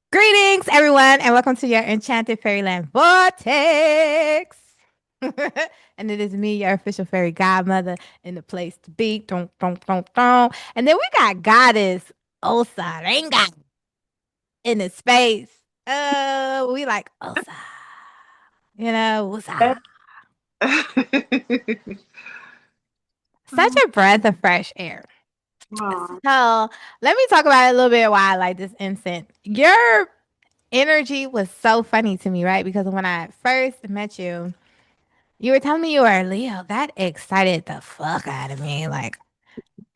Greetings, everyone, and welcome to your Enchanted FairyLand Vortex. And it is me, your official fairy godmother, in the place to be. Dun, dun, dun, dun. And then we got Goddess Osaranga in the space. We like Osa, Osa. Such a breath of fresh air. Aw. So let me talk about it a little bit why I like this incense. Your energy was so funny to me, right? Because when I first met you, you were telling me you were a Leo. That excited the fuck out of me. Like,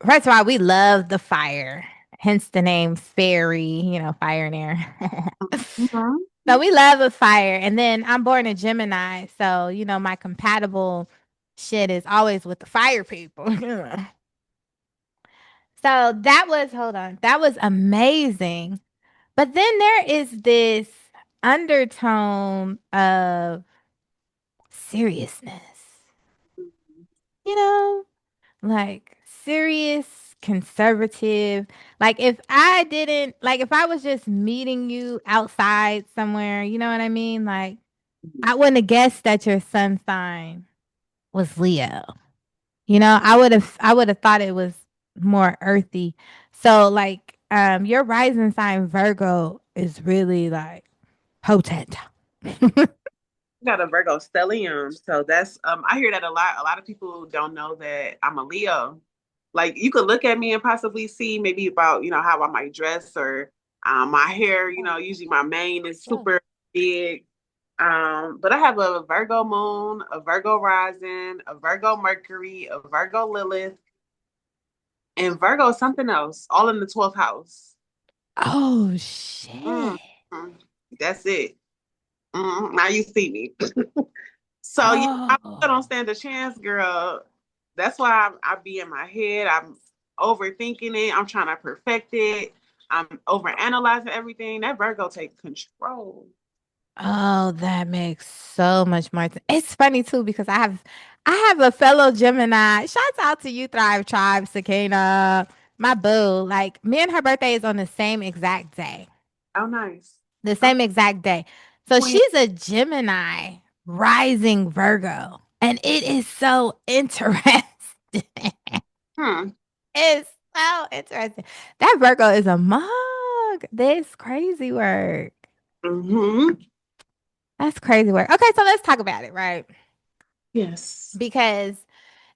first of all, we love the fire, hence the name fairy, fire and air. Mhm. So we love a fire. And then I'm born a Gemini. So, my compatible shit is always with the fire people. So hold on, that was amazing. But then there is this undertone of seriousness, you know? Like serious, conservative. Like if I was just meeting you outside somewhere, you know what I mean? Like I wouldn't have guessed that your sun sign was Leo. I would have thought it was more earthy. So like your rising sign Virgo is really like potent. Got a Virgo stellium, so that's I hear that a lot. A lot of people don't know that I'm a Leo. Like you could look at me and possibly see maybe about how I might dress or my hair. Usually my mane is super big. But I have a Virgo moon, a Virgo rising, a Virgo Mercury, a Virgo Lilith, and Virgo something else, all in the 12th house. Oh shit. Mhm. That's it. Now you see me. So yeah, I Oh. don't stand a chance, girl. That's why I be in my head. I'm overthinking it. I'm trying to perfect it. I'm overanalyzing everything. That Virgo takes control. Oh, that makes so much more sense. It's funny too because I have a fellow Gemini. Shouts out to you, Thrive Tribe, Sakina, my boo. Like me and her birthday is on the same exact day. Oh, nice. The I'm same exact day. So Queen. she's a Gemini rising Virgo. And it is so interesting. Hmm. It's so interesting. That Virgo is a mug. This crazy work. Mm-hmm. That's crazy work. Okay, so let's talk about it, right? Yes. Because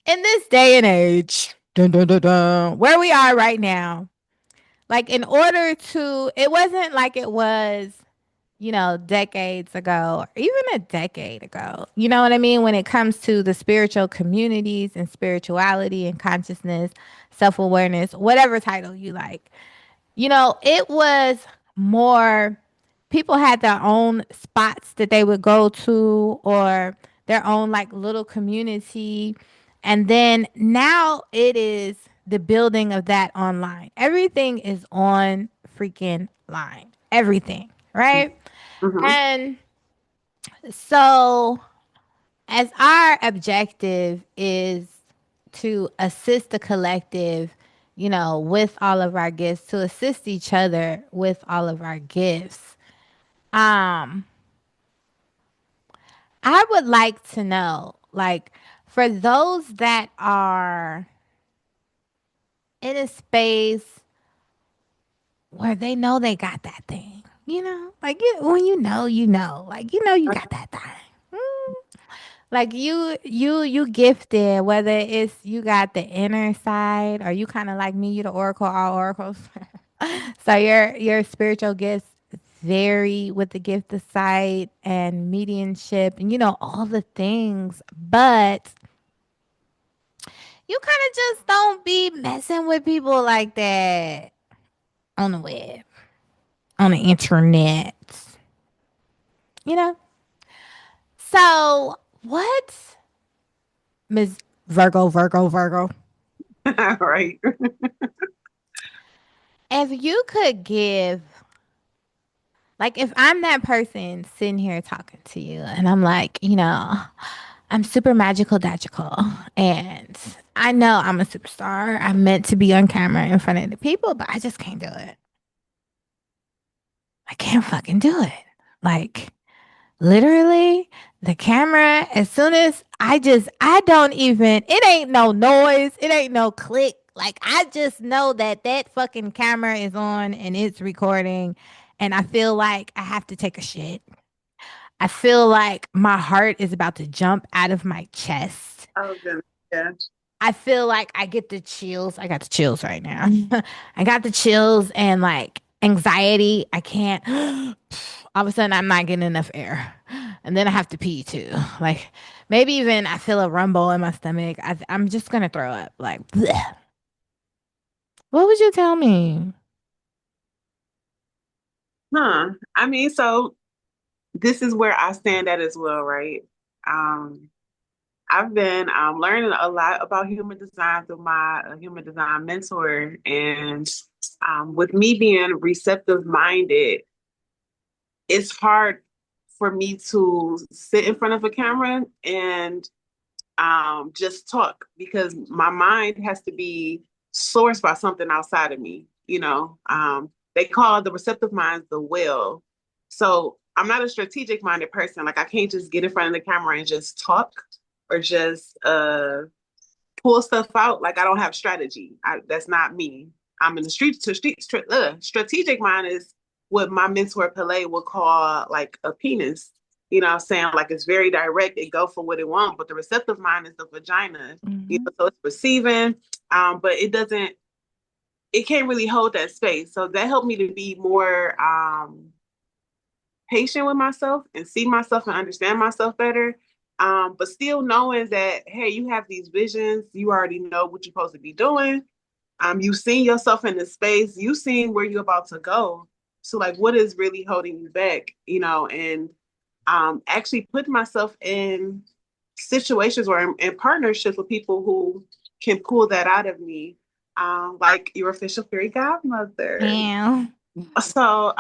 in this day and age, dun, dun, dun, dun, where we are right now, like in order to, it wasn't like it was, decades ago, or even a decade ago. You know what I mean? When it comes to the spiritual communities and spirituality and consciousness, self awareness, whatever title you like. It was more people had their own spots that they would go to or their own like little community. And then now it is the building of that online. Everything is on freaking line. Everything, right? Mm-hmm. And so as our objective is to assist the collective, with all of our gifts, to assist each other with all of our gifts. Um, I would like to know, like, for those that are in a space where they know they got that thing, like when like you got that thing. Mm. Like you gifted, whether it's you got the inner side or you kind of like me, you the oracle, all oracles. So your spiritual gifts vary with the gift of sight and mediumship and all the things, but you kind of just don't be messing with people like that on the web, on the internet, you know. So what, Miss Virgo? Right. If you could give, like, if I'm that person sitting here talking to you and I'm like, I'm super magical, and I know I'm a superstar. I'm meant to be on camera in front of the people, but I just can't do it. I can't fucking do it. Like, literally, the camera, as soon as I don't even, it ain't no noise, it ain't no click. Like, I just know that that fucking camera is on and it's recording. And I feel like I have to take a shit. I feel like my heart is about to jump out of my chest. Oh goodness. Yeah. I feel like I get the chills. I got the chills right now. I got the chills and like anxiety. I can't. All of a sudden, I'm not getting enough air. And then I have to pee too. Like maybe even I feel a rumble in my stomach. I'm just going to throw up. Like, bleh. What would you tell me? Huh. I mean, so this is where I stand at as well, right? Um, I've been learning a lot about human design through my human design mentor, and with me being receptive minded, it's hard for me to sit in front of a camera and just talk because my mind has to be sourced by something outside of me. They call the receptive minds the will. So I'm not a strategic minded person. Like I can't just get in front of the camera and just talk or just pull stuff out. Like I don't have strategy. That's not me. I'm in the strategic mind is what my mentor Pele would call like a penis. You know what I'm saying? Like it's very direct. It go for what it wants. But the receptive mind is the vagina. Mhm. So it's receiving, but it can't really hold that space. So that helped me to be more patient with myself and see myself and understand myself better. But still knowing that, hey, you have these visions, you already know what you're supposed to be doing. You've seen yourself in this space, you've seen where you're about to go. So, like, what is really holding you back, and actually put myself in situations or in partnerships with people who can pull that out of me, like your official fairy godmother. Yeah. So,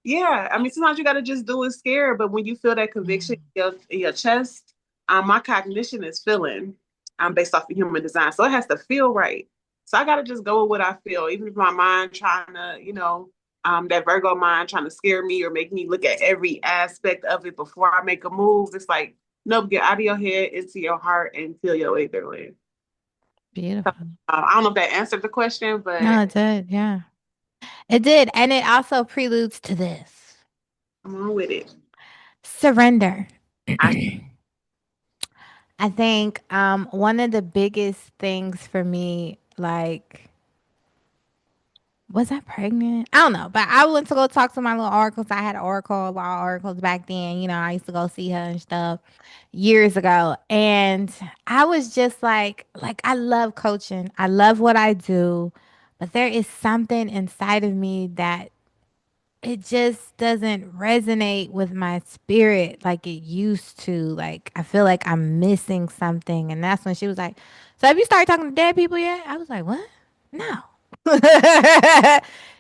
yeah, I mean, sometimes you got to just do it scared, but when you feel that conviction in your chest, my cognition is feeling based off of human design. So it has to feel right. So I got to just go with what I feel, even if my mind trying to, that Virgo mind trying to scare me or make me look at every aspect of it before I make a move. It's like, nope, get out of your head, into your heart, and feel your way through it. Beautiful. I don't know if that answered the question, No, but it did. Yeah. It did. And it also preludes to this I'm on with it. surrender. I I think one of the biggest things for me, like, was I pregnant? I don't know, but I went to go talk to my little oracles. I had an oracle, a lot of oracles back then. You know, I used to go see her and stuff years ago, and I was just like I love coaching. I love what I do, but there is something inside of me that it just doesn't resonate with my spirit like it used to. Like I feel like I'm missing something. And that's when she was like, "So have you started talking to dead people yet?" I was like, "What? No."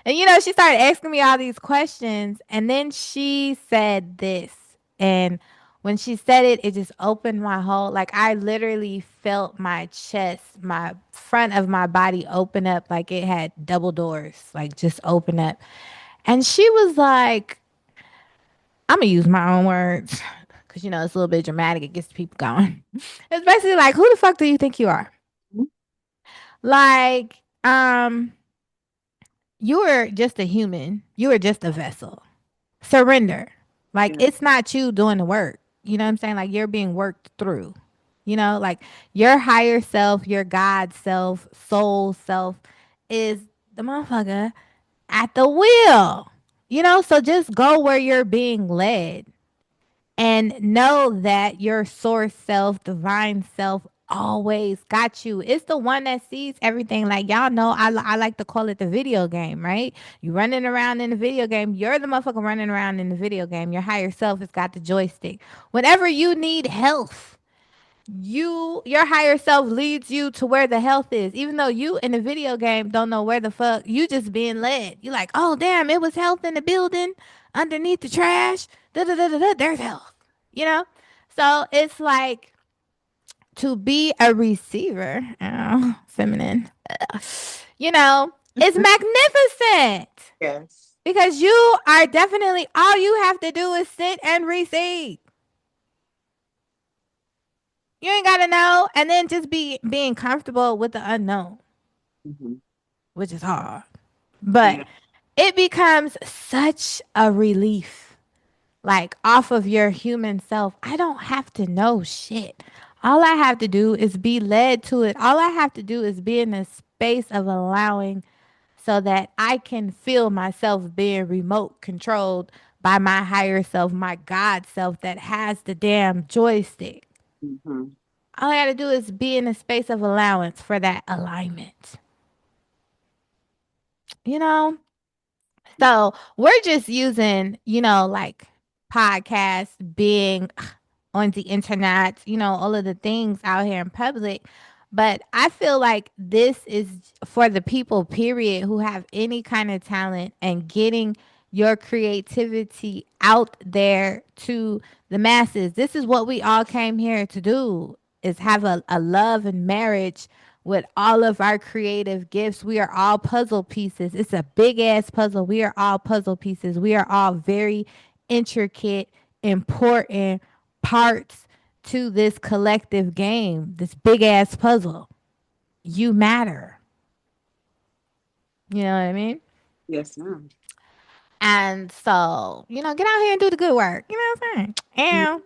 And she started asking me all these questions. And then she said this. And when she said it, it just opened my whole, like I literally felt my chest, my front of my body open up like it had double doors, like just open up. And she was like, I'm gonna use my own words because it's a little bit dramatic. It gets people going. It's basically like, who the fuck do you think you are? Like, you are just a human. You are just a vessel. Surrender. Like, yeah. it's not you doing the work. You know what I'm saying? Like, you're being worked through. Like your higher self, your God self, soul self is the motherfucker at the wheel. So just go where you're being led and know that your source self, divine self, always got you. It's the one that sees everything. Like y'all know, I like to call it the video game, right? You running around in the video game. You're the motherfucker running around in the video game. Your higher self has got the joystick. Whenever you need health, your higher self leads you to where the health is, even though you in the video game don't know where the fuck you just being led. You like, oh damn, it was health in the building underneath the trash. Da, da, da, da, da, there's health. you know so it's like to be a receiver, feminine, you know it's magnificent. Yes. Because you are definitely, all you have to do is sit and receive. You ain't got to know. And then just being comfortable with the unknown, Hmm. which is hard. But Yeah. it becomes such a relief, like off of your human self. I don't have to know shit. All I have to do is be led to it. All I have to do is be in a space of allowing so that I can feel myself being remote controlled by my higher self, my God self that has the damn joystick. Hmm. All I got to do is be in a space of allowance for that alignment. You know? So we're just using, like podcasts, being on the internet, all of the things out here in public. But I feel like this is for the people, period, who have any kind of talent and getting your creativity out there to the masses. This is what we all came here to do, is have a love and marriage with all of our creative gifts. We are all puzzle pieces. It's a big ass puzzle. We are all puzzle pieces. We are all very intricate, important parts to this collective game, this big ass puzzle. You matter. You know what I mean? Yes, ma'am. And so, get out here and do the good work. You know what I'm saying? Mhm.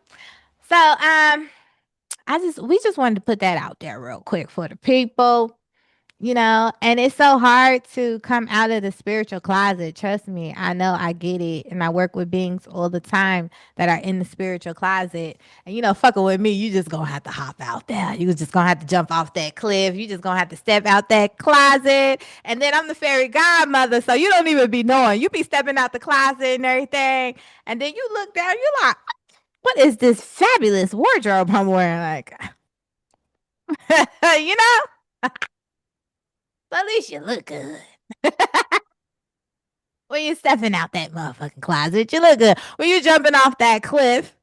And so, we just wanted to put that out there real quick for the people. And it's so hard to come out of the spiritual closet. Trust me, I know, I get it. And I work with beings all the time that are in the spiritual closet. And fucking with me, you just gonna have to hop out there. You just gonna have to jump off that cliff. You just gonna have to step out that closet. And then I'm the fairy godmother, so you don't even be knowing. You be stepping out the closet and everything. And then you look down, you're like, what is this fabulous wardrobe I'm wearing? Like, you know? But at least you look good. When you're stepping out that motherfucking closet, you look good. When you're jumping off that cliff,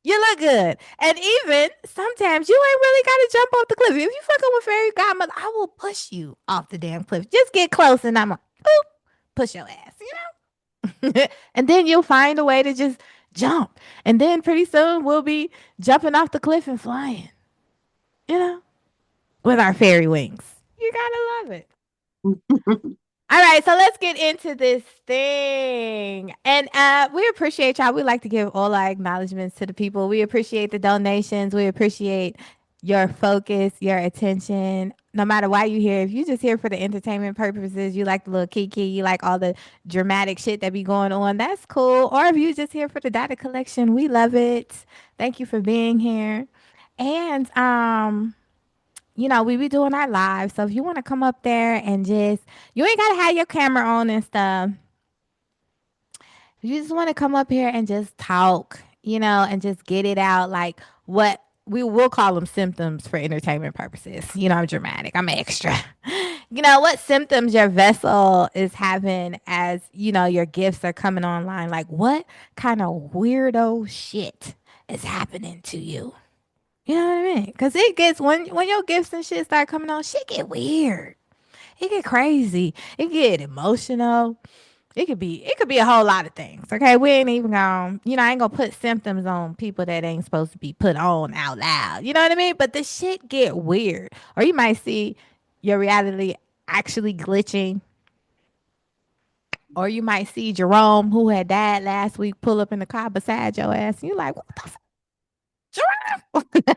you look good. And even sometimes you ain't really got to jump off the cliff. If you fucking with fairy godmother, I will push you off the damn cliff. Just get close and I'm like, boop, push your ass, and then you'll find a way to just jump. And then pretty soon we'll be jumping off the cliff and flying, you know, with our fairy wings. You gotta love it. All right, so let's get into this thing. And we appreciate y'all. We like to give all our acknowledgments to the people. We appreciate the donations. We appreciate your focus, your attention. No matter why you here, if you just here for the entertainment purposes, you like the little kiki, you like all the dramatic shit that be going on, that's cool. Or if you just here for the data collection, we love it. Thank you for being here. And we be doing our live. So if you want to come up there and just, you ain't got to have your camera on and stuff. If you just want to come up here and just talk, and just get it out, like what we will call them symptoms for entertainment purposes. I'm dramatic, I'm extra. What symptoms your vessel is having as, your gifts are coming online. Like what kind of weirdo shit is happening to you? You know what I mean? Because it gets, when your gifts and shit start coming on, shit get weird. It get crazy. It get emotional. It could be a whole lot of things. Okay, we ain't even gonna, I ain't gonna put symptoms on people that ain't supposed to be put on out loud. You know what I mean? But the shit get weird, or you might see your reality actually glitching, or you might see Jerome, who had died last week, pull up in the car beside your ass, and you like, what the fuck, Jerome?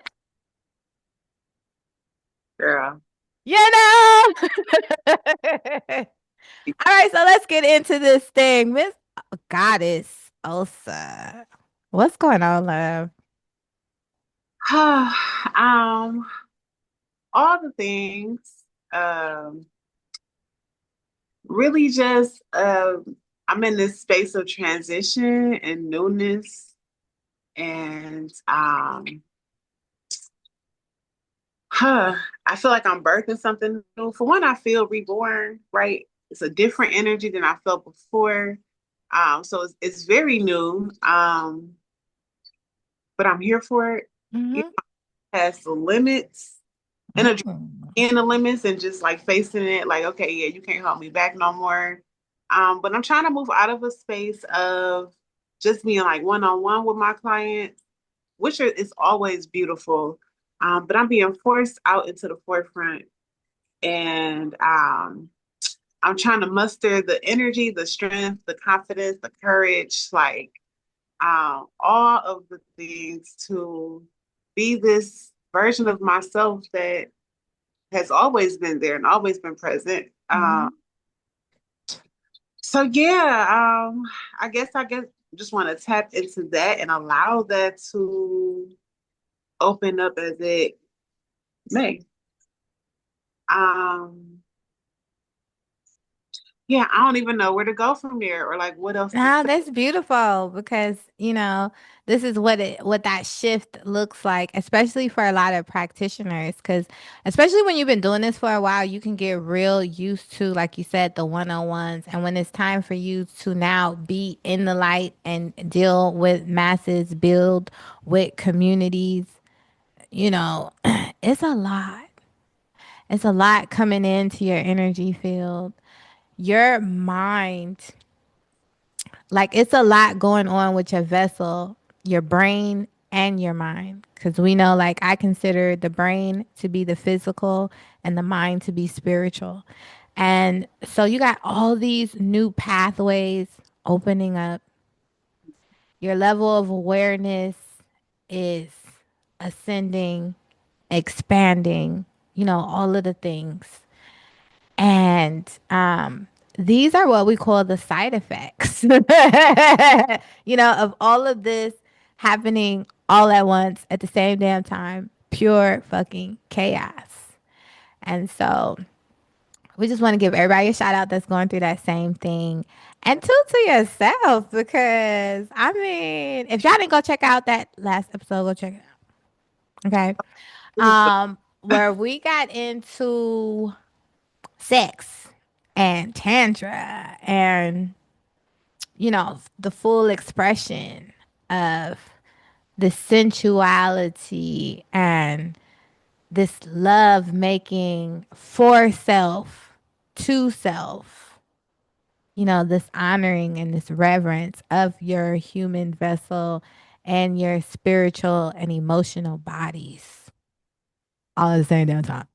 Girl. You know. All right, so let's get into this thing. Miss Goddess Osa. What's going on, love? um, all the things. Um, really just I'm in this space of transition and newness and I feel like I'm birthing something new. For one, I feel reborn, right? It's a different energy than I felt before. So it's very new. But I'm here for it. You Mm-hmm. know, has the limits and Mm. in the limits and just like facing it like, okay, yeah, you can't hold me back no more. But I'm trying to move out of a space of just being like one on one with my clients, which is always beautiful. But I'm being forced out into the forefront, and I'm trying to muster the energy, the strength, the confidence, the courage, like all of the things to be this version of myself that has always been there and always been present. Mhm. So yeah, I guess just want to tap into that and allow that to open up as it may. Um, yeah, I don't even know where to go from there or like what else to Now say. that's beautiful because, this is what that shift looks like, especially for a lot of practitioners. Because especially when you've been doing this for a while, you can get real used to, like you said, the one-on-ones. And when it's time for you to now be in the light and deal with masses, build with communities, you know, it's a lot. It's a lot coming into your energy field. Your mind, like it's a lot going on with your vessel, your brain and your mind. Because we know, like, I consider the brain to be the physical and the mind to be spiritual. And so you got all these new pathways opening up. Your level of awareness is ascending, expanding, all of the things. And these are what we call the side effects, of all of this happening all at once at the same damn time. Pure fucking chaos. And so we just want to give everybody a shout out that's going through that same thing. And two, to yourself, because I mean, if y'all didn't go check out that last episode, go check it out. Okay. Where we got into sex and tantra and the full expression of the sensuality and this love making for self, to self, this honoring and this reverence of your human vessel and your spiritual and emotional bodies all at the same damn time.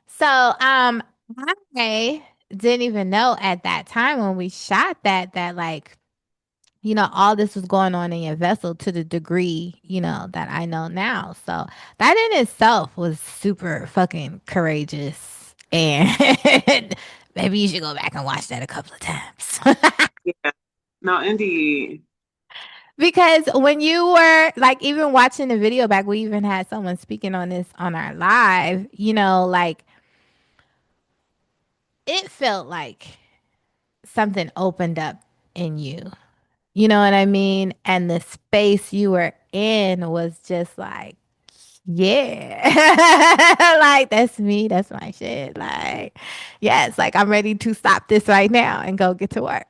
So, I didn't even know at that time when we shot that like, all this was going on in your vessel to the degree, that I know now. So that in itself was super fucking courageous. And maybe you should go back and watch that a couple of times. Yeah, no, indeed. Because when you were like even watching the video back, we even had someone speaking on this on our live, like it felt like something opened up in you. You know what I mean? And the space you were in was just like, yeah, like that's me. That's my shit. Like, yes, like I'm ready to stop this right now and go get to work.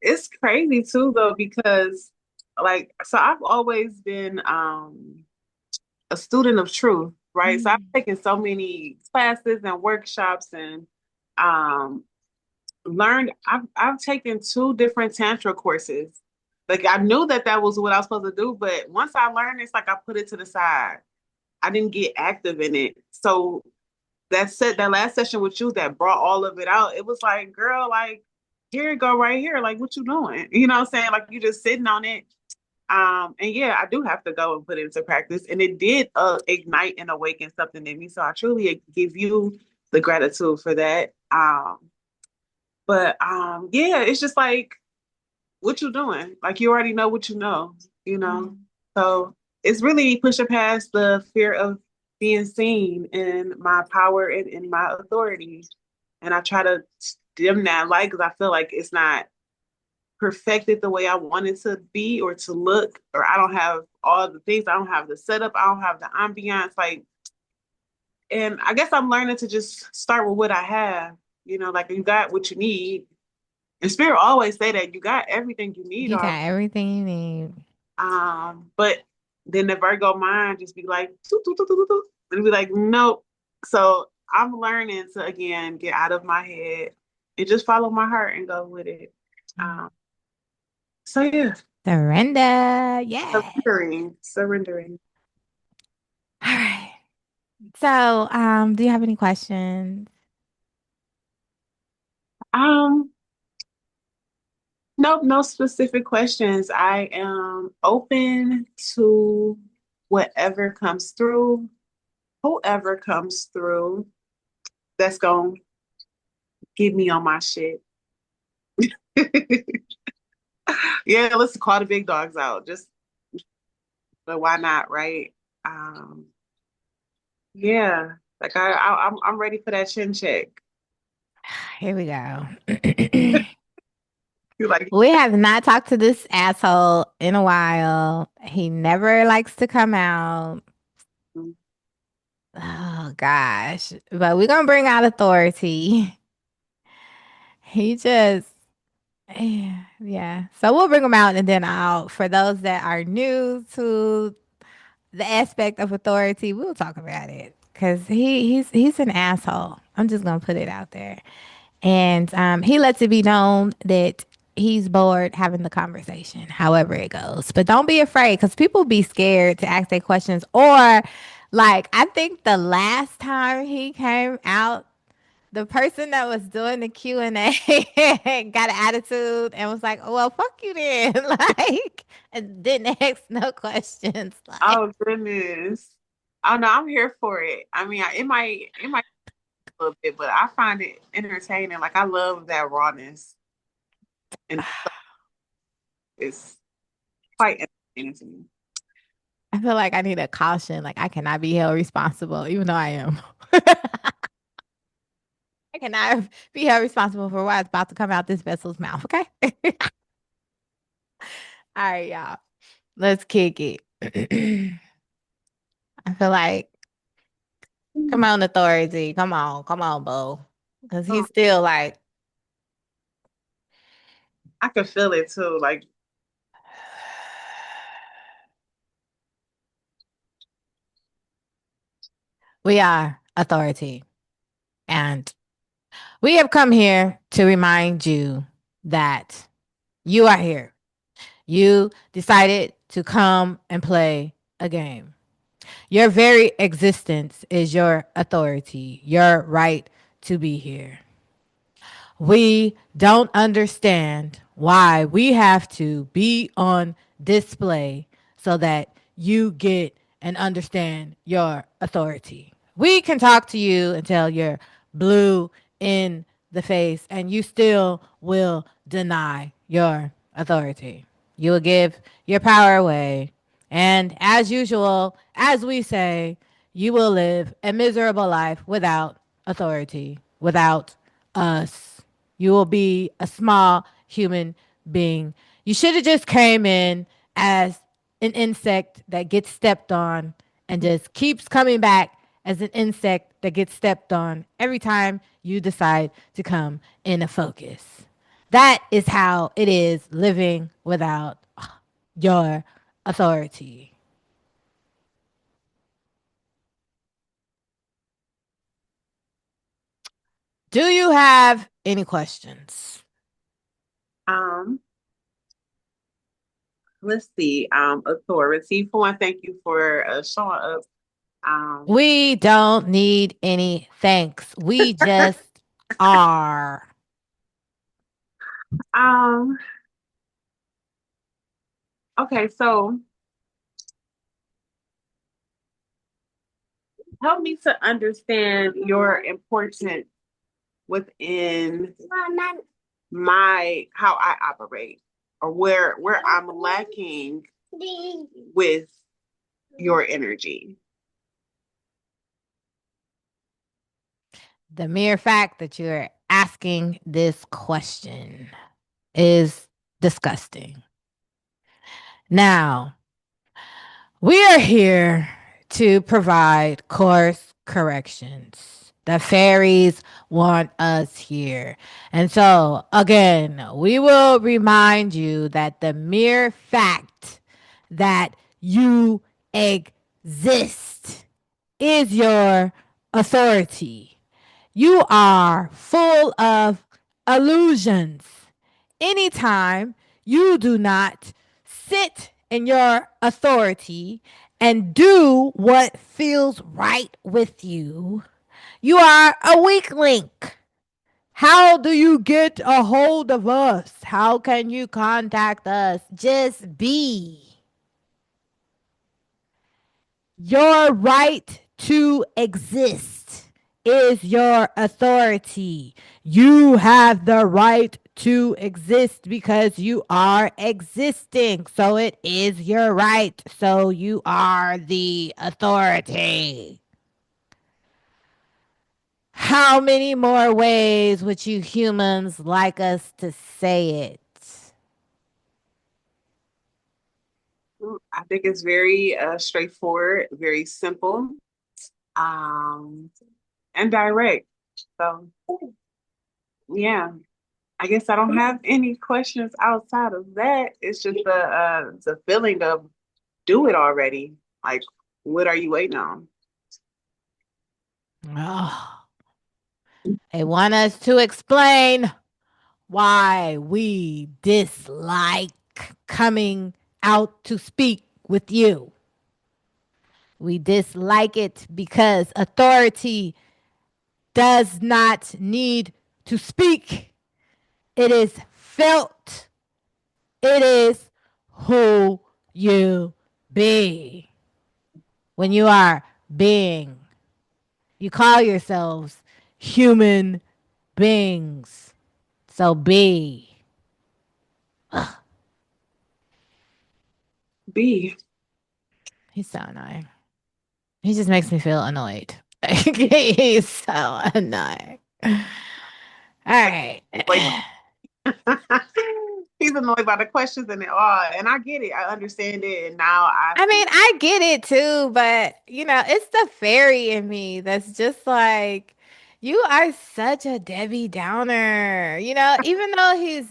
It's crazy too though because like so I've always been a student of truth, right? So I've Mm. taken so many classes and workshops and um learned I've taken two different tantra courses. Like I knew that that was what I was supposed to do, but once I learned it's like I put it to the side. I didn't get active in it. So that last session with you that brought all of it out, it was like, girl, like here you go right here. Like what you doing? You know what I'm saying? Like you just sitting on it. And yeah, I do have to go and put it into practice. And it did ignite and awaken something in me. So I truly give you the gratitude for that. But yeah, it's just like what you doing? Like you already know what you know, you know. Mm. So it's really pushing past the fear of being seen in my power and in my authority. And I try to dim that light because I feel like it's not perfected the way I want it to be or to look, or I don't have all the things. I don't have the setup. I don't have the ambiance. Like, and I guess I'm learning to just start with what I have. You know, like you got what you need. And Spirit always say that you got everything you need You already. got everything you need. But then the Virgo mind just be like, "Toot, toot, toot, toot, toot," and be like, nope. So I'm learning to again get out of my head and just follow my heart and go with it. Um, so yeah, Surrender. Yeah. surrendering. All right. So, do you have any questions? Um, nope, no specific questions. I am open to whatever comes through, whoever comes through. That's gonna get me on my shit. Yeah, let's call the big dogs out. Just, but why not, right? Um, yeah, like I'm ready for that chin check. Here we go. You like, We have not talked to this asshole in a while. He never likes to come out. Oh gosh. But we're gonna bring out authority. He just yeah. So we'll bring him out and then I'll for those that are new to the aspect of authority, we'll talk about it. Cause he's an asshole. I'm just gonna put it out there. And he lets it be known that he's bored having the conversation, however it goes. But don't be afraid because people be scared to ask their questions. Or, like, I think the last time he came out, the person that was doing the Q&A got an attitude and was like, oh, well, fuck you then. Like, and didn't ask no questions. Like, oh goodness. Oh no, I'm here for it. I mean, it might a little bit, but I find it entertaining. Like I love that rawness, and it's quite entertaining to me. I feel like I need a caution. Like, I cannot be held responsible, even though I am. I cannot be held responsible for what's about to come out this vessel's mouth. Okay. All right, y'all. Let's kick it. I feel like, come on, authority. Come on, boo. Because Oh, he's still like, I can feel it too. Like, we are authority. And we have come here to remind you that you are here. You decided to come and play a game. Your very existence is your authority, your right to be here. We don't understand why we have to be on display so that you get and understand your authority. We can talk to you until you're blue in the face and you still will deny your authority. You will give your power away. And as usual, as we say, you will live a miserable life without authority, without us. You will be a small human being. You should have just came in as an insect that gets stepped on and just keeps coming back as an insect that gets stepped on every time you decide to come in a focus. That is how it is living without your authority. Do you have any questions? um, let's see. Authority. For one, thank you for showing up. Um, We don't need any thanks. We just are. um, okay, so help me to understand your importance within my how I operate or where I'm lacking with your energy. The mere fact that you're asking this question is disgusting. Now, we are here to provide course corrections. The fairies want us here. And so, again, we will remind you that the mere fact that you exist is your authority. You are full of illusions. Anytime you do not sit in your authority and do what feels right with you, you are a weak link. How do you get a hold of us? How can you contact us? Just be. Your right to exist is your authority. You have the right to exist because you are existing. So it is your right. So you are the authority. How many more ways would you humans like us to say it? I think it's very straightforward, very simple, um, and direct. So, yeah, I guess I don't have any questions outside of that. It's just the feeling of do it already. Like, what are you waiting on? Oh, they want us to explain why we dislike coming out to speak with you. We dislike it because authority does not need to speak. It is felt. It is who you be. When you are being, you call yourselves human beings. So be. Be. He's so annoying. He just makes me feel annoyed. He's so annoying. All right. Like he's annoyed by the questions and all, and I get it. I understand it, and now I I see. mean, I get it too, but it's the fairy in me that's just like, you are such a Debbie Downer. Even though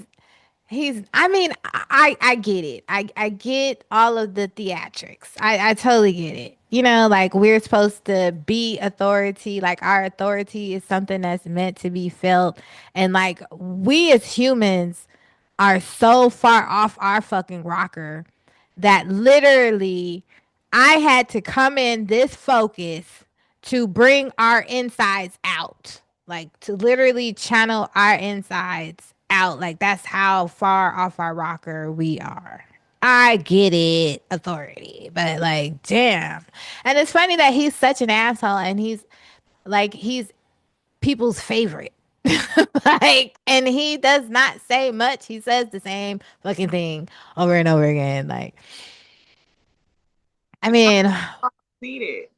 I mean, I get it. I get all of the theatrics. I totally get it. Like we're supposed to be authority, like our authority is something that's meant to be felt. And like we as humans are so far off our fucking rocker that literally I had to come in this focus to bring our insides out, like to literally channel our insides out. Like that's how far off our rocker we are. I get it, authority, but like, damn. And it's funny that he's such an asshole and he's people's favorite. Like, and he does not say much. He says the same fucking thing over and over again. Like, I mean, Needed.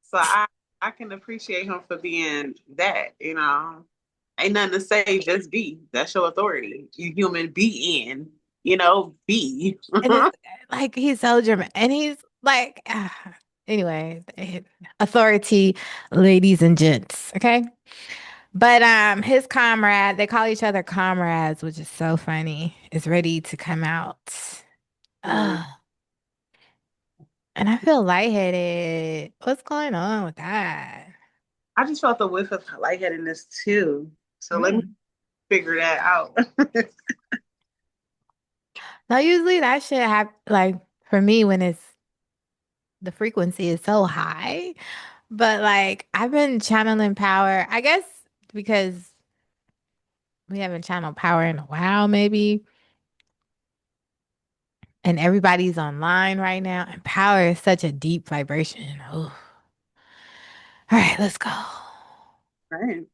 So I can appreciate him for being that, Ain't nothing to say, just be. That's your authority. You human being, be. and it's like he's so German, and he's like, anyway, authority, ladies and gents. Okay, but his comrade, they call each other comrades, which is so funny. Is ready to come out. Mm. Ugh. And I feel lightheaded. What's going on with that? I just felt the whiff of lightheadedness too. So let me Mm. figure that out. Now, usually that shit happen like for me when the frequency is so high. But like I've been channeling power, I guess because we haven't channeled power in a while, maybe. And everybody's online right now. And power is such a deep vibration. Ooh. All right, let's go. Right.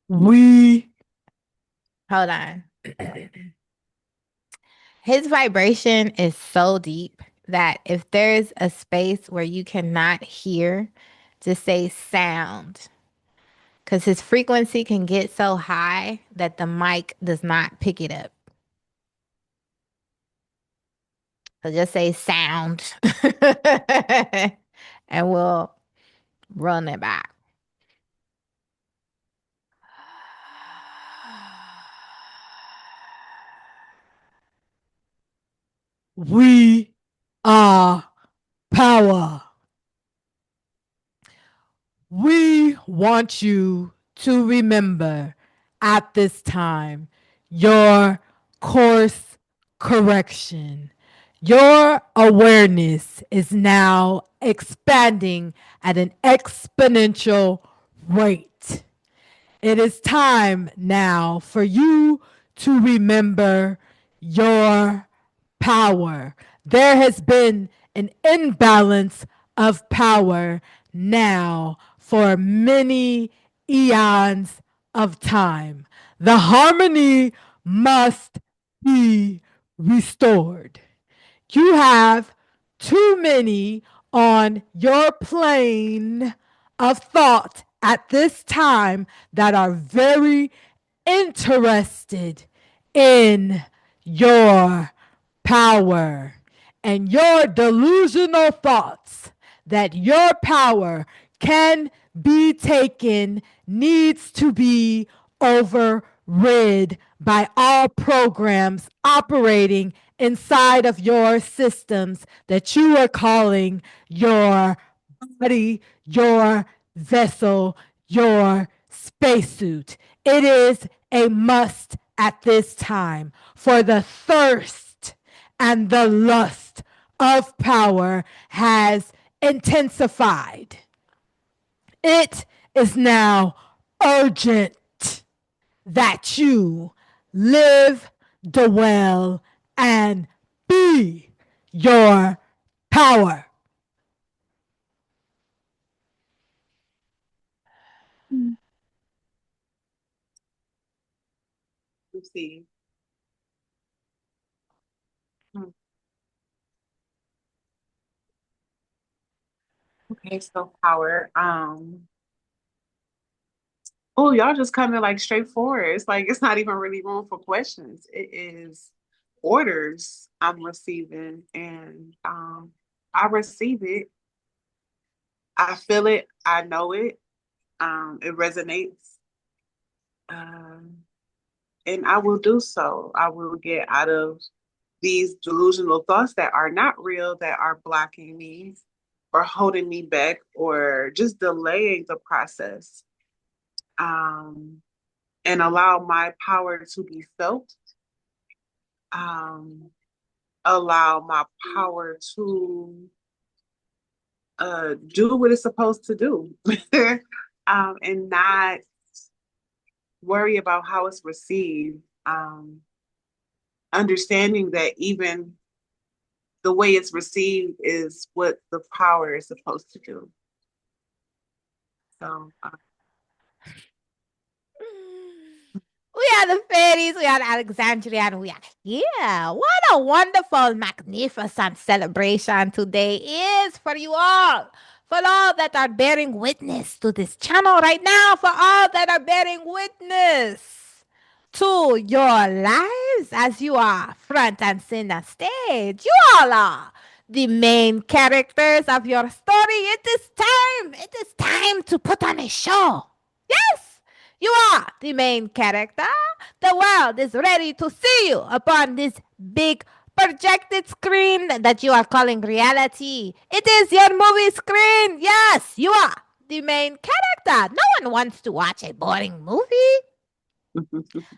We hold on. His vibration is so deep that if there's a space where you cannot hear, just say sound. Because his frequency can get so high that the mic does not pick it up. So just say sound. And we'll run it back. We are power. We want you to remember at this time your course correction. Your awareness is now expanding at an exponential rate. It is time now for you to remember your power. There has been an imbalance of power now for many eons of time. The harmony must be restored. You have too many on your plane of thought at this time that are very interested in your power and your delusional thoughts that your power can be taken needs to be overrid by all programs operating inside of your systems that you are calling your body, your vessel, your spacesuit. It is a must at this time, for the thirst and the lust of power has intensified. It is now urgent that you live, dwell, and be your power. Let's see. Hmm. Okay, so power. Oh, y'all just coming like straightforward. It's like it's not even really room for questions. It is orders I'm receiving, and I receive it. I feel it. I know it. It resonates. Um, and I will do so. I will get out of these delusional thoughts that are not real, that are blocking me or holding me back or just delaying the process. Um, and allow my power to be felt. Um, allow my power to do what it's supposed to do, and not worry about how it's received. Understanding that even the way it's received is what the power is supposed to do. So, We are the fairies, we are Alexandria, and we are here. What a wonderful, magnificent celebration today is for you all. For all that are bearing witness to this channel right now, for all that are bearing witness to your lives as you are front and center stage. You all are the main characters of your story. It is time. It is time to put on a show. Yes, you are the main character. The world is ready to see you upon this big projected screen that you are calling reality. It is your movie screen. Yes, you are the main character. No one wants to watch a boring movie.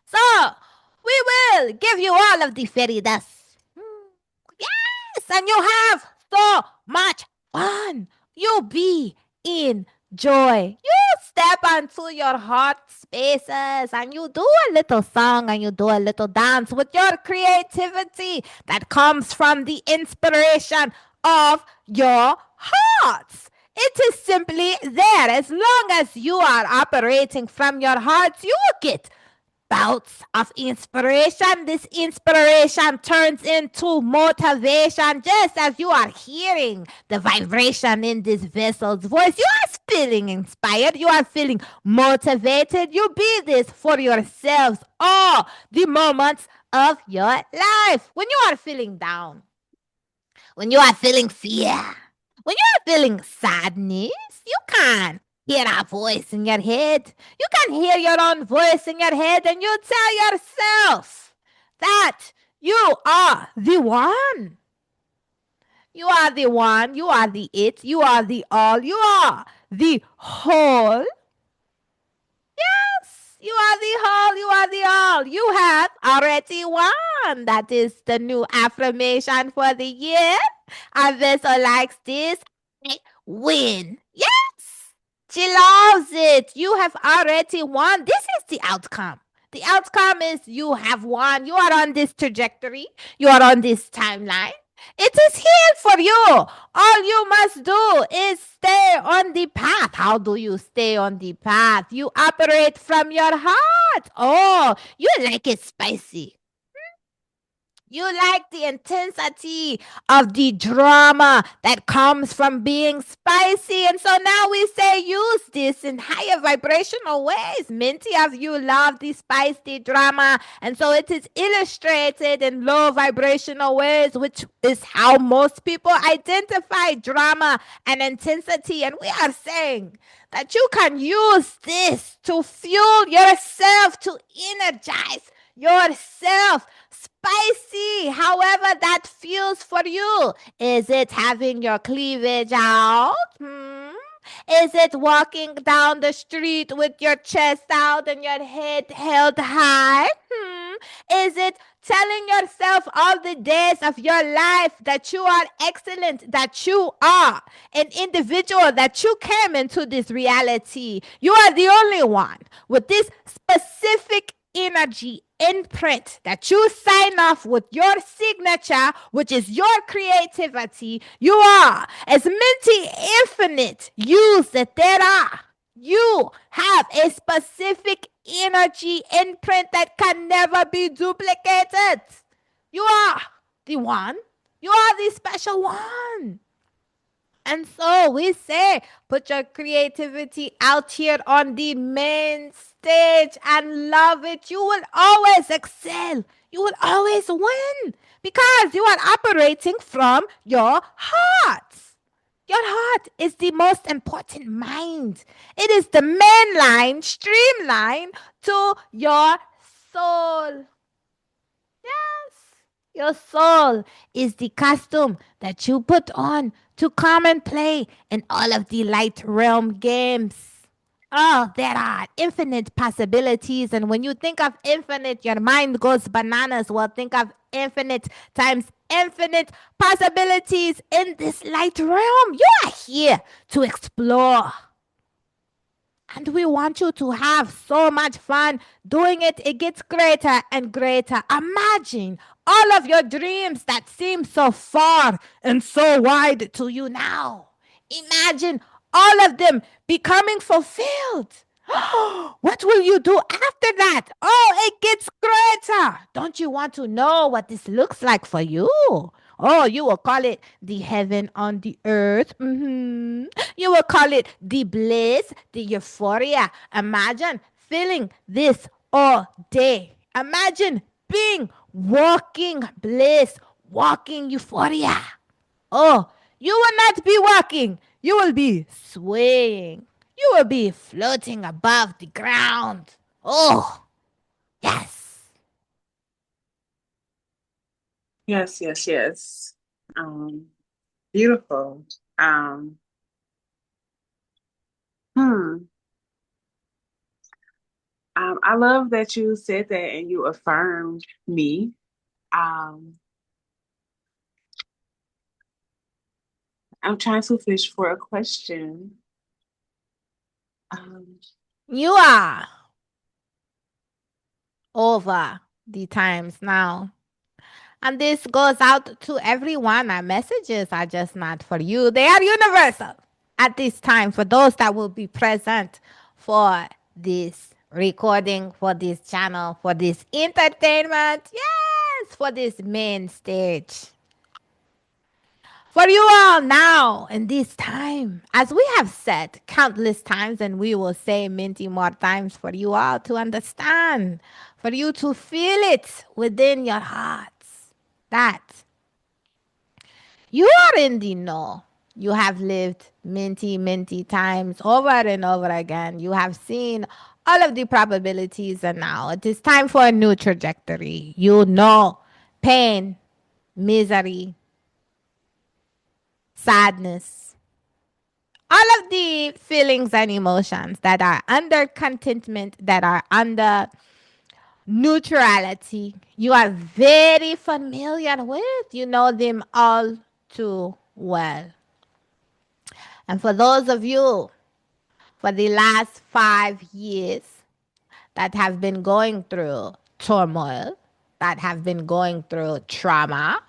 So, we will give you all of the fairy dust. Yes, and you have so much fun. You be in joy. You step onto your heart spaces and you do a little song and you do a little dance with your creativity that comes from the inspiration of your hearts. It is simply there. As long as you are operating from your hearts, you will get bouts of inspiration. This inspiration turns into motivation, just as you are hearing the vibration in this vessel's voice. You are feeling inspired, you are feeling motivated. You be this for yourselves all the moments of your life. When you are feeling down, when you are feeling fear, when you are feeling sadness, you can hear a voice in your head. You can hear your own voice in your head and you tell yourself that you are the one. You are the one. You are the it. You are the all. You are the whole. Yes, you are the whole. You are the all. You have already won. That is the new affirmation for the year. And Vessel likes this. I win. Yes. She loves it. You have already won. This is the outcome. The outcome is you have won. You are on this trajectory. You are on this timeline. It is here for you. All you must do is stay on the path. How do you stay on the path? You operate from your heart. Oh, you like it spicy. You like the intensity of the drama that comes from being spicy. And so now we say use this in higher vibrational ways. Many of you love the spicy drama. And so it is illustrated in low vibrational ways, which is how most people identify drama and intensity. And we are saying that you can use this to fuel yourself, to energize yourself. Spicy, however that feels for you. Is it having your cleavage out? Is it walking down the street with your chest out and your head held high? Is it telling yourself all the days of your life that you are excellent, that you are an individual, that you came into this reality? You are the only one with this specific energy imprint that you sign off with your signature, which is your creativity. You are as many infinite use that there are. You have a specific energy imprint that can never be duplicated. You are the one. You are the special one. And so we say, put your creativity out here on the main stage and love it. You will always excel. You will always win because you are operating from your heart. Your heart is the most important mind. It is the main line, streamline to your soul. Yes. Your soul is the costume that you put on to come and play in all of the light realm games. Oh, there are infinite possibilities. And when you think of infinite, your mind goes bananas. Well, think of infinite times infinite possibilities in this light realm. You are here to explore. And we want you to have so much fun doing it. It gets greater and greater. Imagine all of your dreams that seem so far and so wide to you now. Imagine all of them becoming fulfilled. What will you do after that? Oh, it gets greater. Don't you want to know what this looks like for you? Oh, you will call it the heaven on the earth. You will call it the bliss, the euphoria. Imagine feeling this all day. Imagine being walking bliss, walking euphoria. Oh, you will not be walking. You will be swaying. You will be floating above the ground. Oh, yes. Yes, yes, yes. Um, Beautiful. Um, hmm. I love that you said that and you affirmed me. Um, I'm trying to fish for a question. Um, You are over the times now. And this goes out to everyone. Our messages are just not for you, they are universal at this time for those that will be present for this recording, for this channel, for this entertainment. Yes, for this main stage. For you all now in this time, as we have said countless times, and we will say many more times for you all to understand, for you to feel it within your hearts, that you are in the know. You have lived many times over and over again. You have seen all of the probabilities, and now it is time for a new trajectory. You know pain, misery, sadness, all of the feelings and emotions that are under contentment, that are under neutrality, you are very familiar with. You know them all too well. And for those of you for the last 5 years that have been going through turmoil, that have been going through trauma,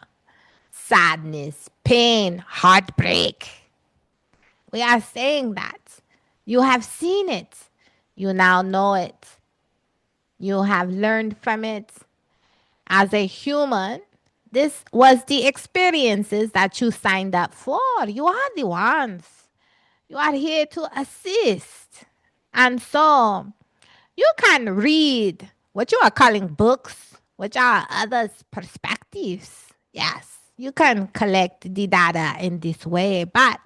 sadness, pain, heartbreak, we are saying that you have seen it. You now know it. You have learned from it. As a human, this was the experiences that you signed up for. You are the ones. You are here to assist. And so you can read what you are calling books, which are others' perspectives. Yes, you can collect the data in this way, but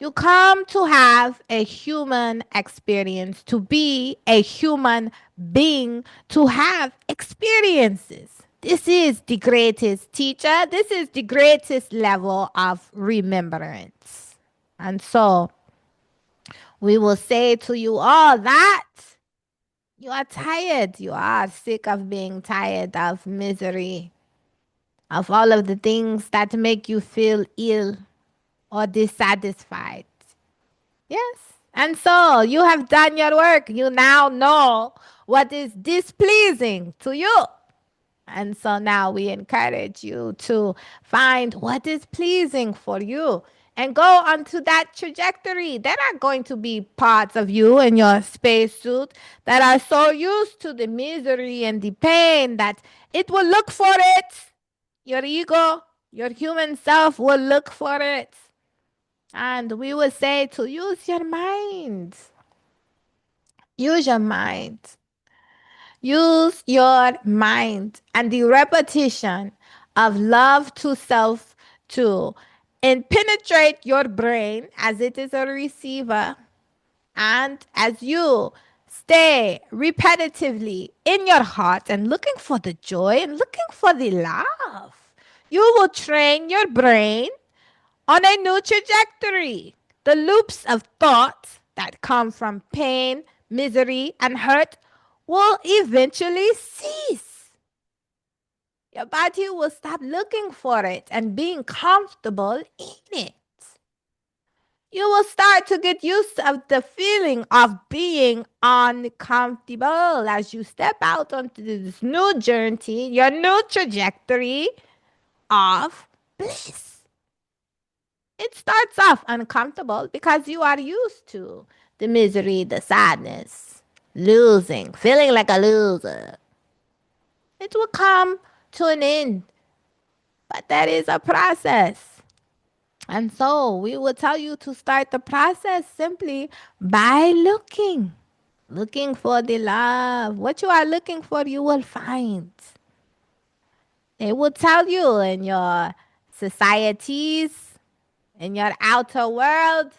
you come to have a human experience, to be a human being, to have experiences. This is the greatest teacher. This is the greatest level of remembrance. And so we will say to you all that you are tired. You are sick of being tired, of misery, of all of the things that make you feel ill or dissatisfied. Yes. And so you have done your work. You now know what is displeasing to you. And so now we encourage you to find what is pleasing for you and go onto that trajectory. There are going to be parts of you in your spacesuit that are so used to the misery and the pain that it will look for it. Your ego, your human self will look for it. And we will say to use your mind. Use your mind. Use your mind and the repetition of love to self to and penetrate your brain as it is a receiver. And as you stay repetitively in your heart and looking for the joy and looking for the love, you will train your brain on a new trajectory. The loops of thought that come from pain, misery, and hurt will eventually cease. Your body will stop looking for it and being comfortable in it. You will start to get used of the feeling of being uncomfortable as you step out onto this new journey, your new trajectory of bliss. It starts off uncomfortable because you are used to the misery, the sadness, losing, feeling like a loser. It will come to an end, but that is a process. And so we will tell you to start the process simply by looking for the love. What you are looking for, you will find. They will tell you in your societies, in your outer world,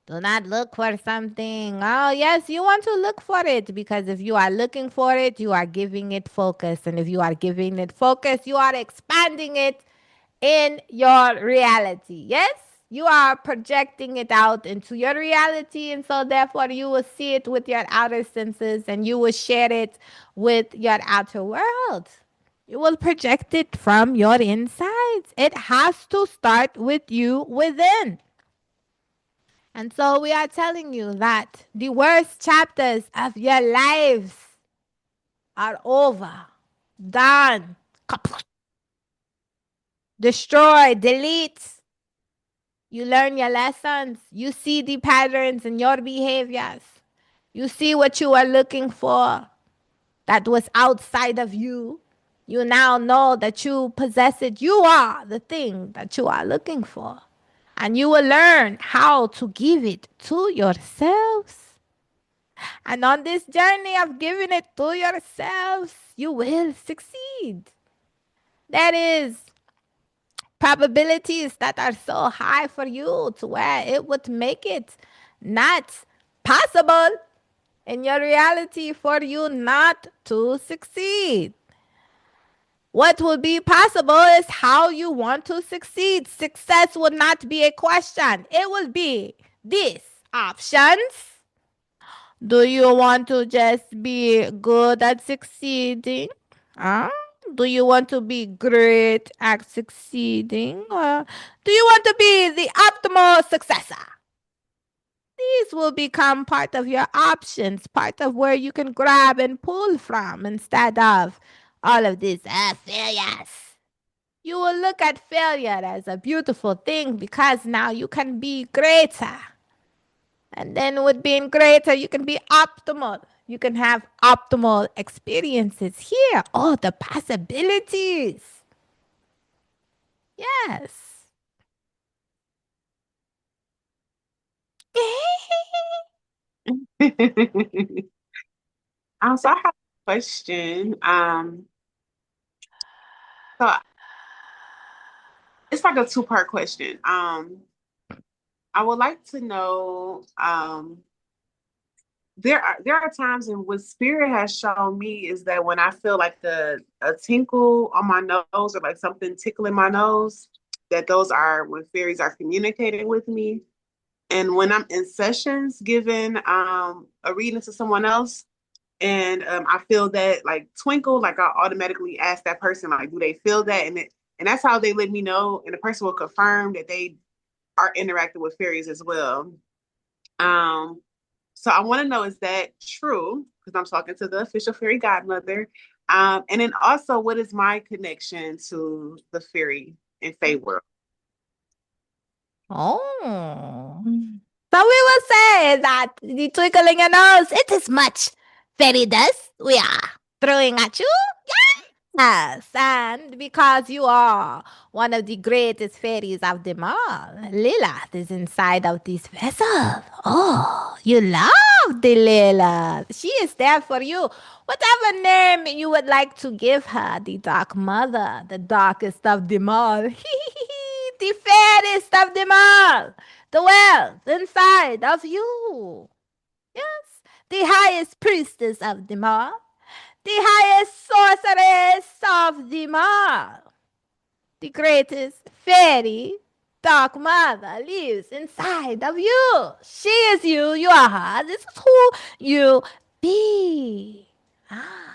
do not look for something. Oh, yes, you want to look for it because if you are looking for it, you are giving it focus. And if you are giving it focus, you are expanding it in your reality. Yes, you are projecting it out into your reality. And so, therefore, you will see it with your outer senses and you will share it with your outer world. You will project it from your insides. It has to start with you within. And so we are telling you that the worst chapters of your lives are over, done, kaput, destroy, delete. You learn your lessons. You see the patterns in your behaviors. You see what you are looking for that was outside of you. You now know that you possess it. You are the thing that you are looking for. And you will learn how to give it to yourselves. And on this journey of giving it to yourselves, you will succeed. There is probabilities that are so high for you to where it would make it not possible in your reality for you not to succeed. What will be possible is how you want to succeed. Success will not be a question, it will be these options. Do you want to just be good at succeeding? Huh? Do you want to be great at succeeding? Or do you want to be the optimal successor? These will become part of your options, part of where you can grab and pull from instead of all of these failures. You will look at failure as a beautiful thing because now you can be greater. And then with being greater, you can be optimal. You can have optimal experiences here. Oh, the possibilities. Yes. So I have a question. So it's like a two-part question. I would like to know, there are times in what spirit has shown me is that when I feel like the a tinkle on my nose or like something tickling my nose, that those are when fairies are communicating with me. And when I'm in sessions giving a reading to someone else, and I feel that like twinkle, like I automatically ask that person, like, do they feel that? And that's how they let me know, and the person will confirm that they are interacting with fairies as well. Um, so I want to know, is that true? Because I'm talking to the official fairy godmother. And then also, what is my connection to the fairy and fae world? Oh. So we will say that the twinkling your nose, it is much fairy dust we are throwing at you. Yes, and because you are one of the greatest fairies of them all, Lilith is inside of this vessel. Oh, you love the Lilith. She is there for you. Whatever name you would like to give her, the Dark Mother, the darkest of them all, the fairest of them all, the wealth inside of you. Yes, the highest priestess of them all, the highest sorceress of them all, the greatest fairy, dark mother lives inside of you. She is you, you are her. This is who you be. Ah.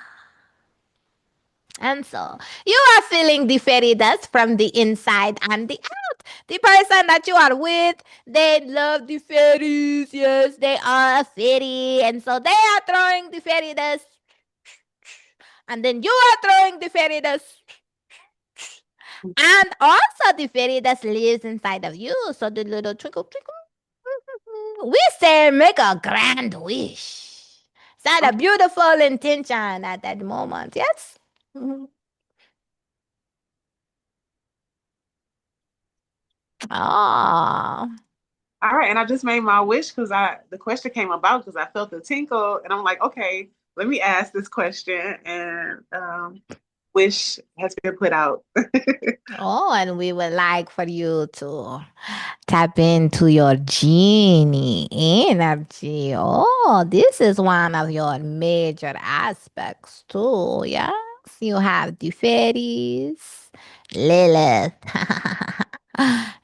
And so you are feeling the fairy dust from the inside and the out. The person that you are with, they love the fairies. Yes, they are a fairy. And so they are throwing the fairy dust, and then you are throwing the fairy dust, and also the fairy dust lives inside of you. So the little twinkle twinkle, we say make a grand wish, set a Okay. beautiful intention at that moment. Yes. Oh. All right, and I just made my wish because I the question came about because I felt the tinkle, and I'm like, okay, let me ask this question, and wish has been put out. Oh, and we would like for you to tap into your genie energy. Oh, this is one of your major aspects too. Yes, you have the fairies, Lilith,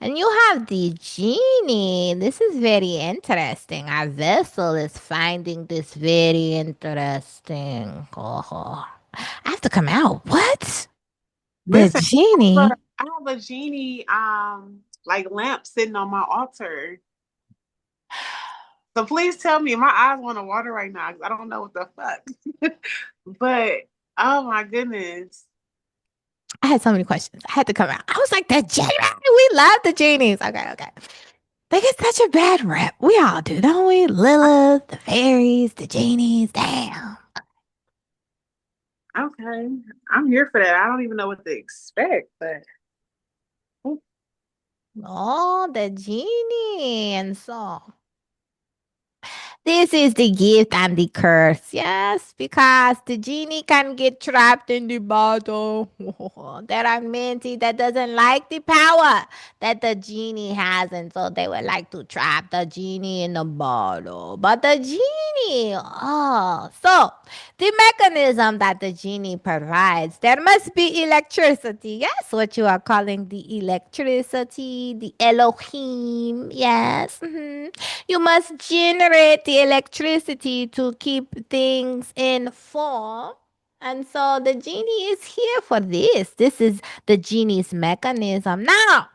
and you have the genie. This is very interesting. Our vessel is finding this very interesting. Oh, I have to come out. What? The Listen, genie? I have a genie like lamp sitting on my altar. So please tell me, my eyes want to water right now because I don't know what the fuck. But oh my goodness. I had so many questions. I had to come out. I was like, the genie. We love the genies. Okay, okay. They get such a bad rep. We all do, don't we? Lilith, the fairies, the genies. Damn. Okay. I'm here for that. I don't even know what to expect, but Oh, the genie. And so This is the gift and the curse. Yes, because the genie can get trapped in the bottle. There are many that doesn't like the power that the genie has, and so they would like to trap the genie in the bottle. But the genie, so the mechanism that the genie provides, there must be electricity. Yes, what you are calling the electricity, the Elohim. Yes. You must generate the electricity to keep things in form. And so the genie is here for this. This is the genie's mechanism. Now,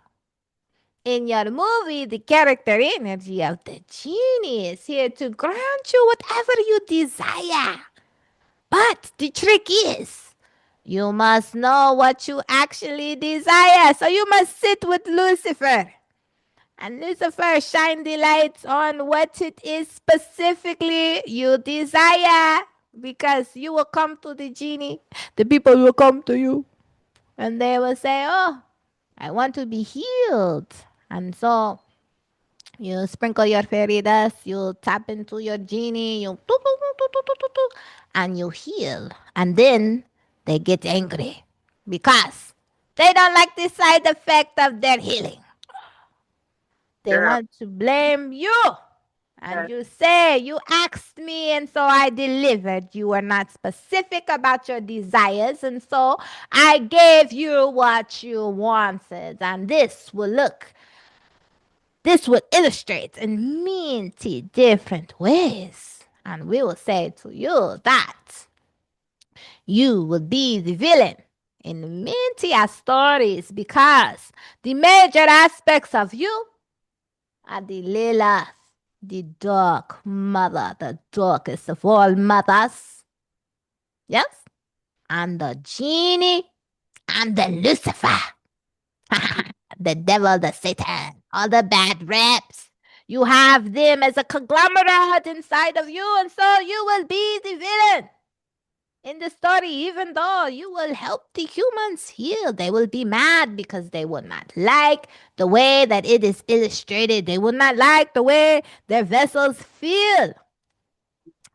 in your movie, the character energy of the genie is here to grant you whatever you desire. But the trick is, you must know what you actually desire. So you must sit with Lucifer. And Lucifer, shine the lights on what it is specifically you desire. Because you will come to the genie, the people will come to you, and they will say, "Oh, I want to be healed." And so you sprinkle your fairy dust, you tap into your genie, and you heal. And then they get angry because they don't like the side effect of their healing. They Girl. want to blame you. And Yes. you say, you asked me, and so I delivered. You were not specific about your desires, and so I gave you what you wanted. And this will illustrate in many different ways. And we will say to you that you will be the villain in many stories because the major aspects of you are the Lilith, the dark mother, the darkest of all mothers. Yes? And the genie and the Lucifer. The devil, the Satan, all the bad reps. You have them as a conglomerate inside of you, and so you will be the villain in the story, even though you will help the humans heal. They will be mad because they will not like the way that it is illustrated. They will not like the way their vessels feel.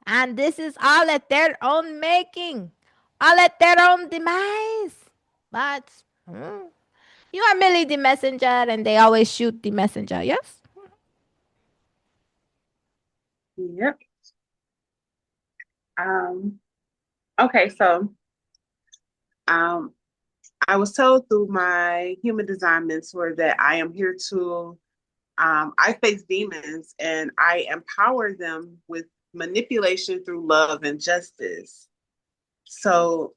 And this is all at their own making, all at their own demise. But you are merely the messenger, and they always shoot the messenger, yes? Yep. Um, okay, so um I was told through my human design mentor that I am here to I face demons and I empower them with manipulation through love and justice. So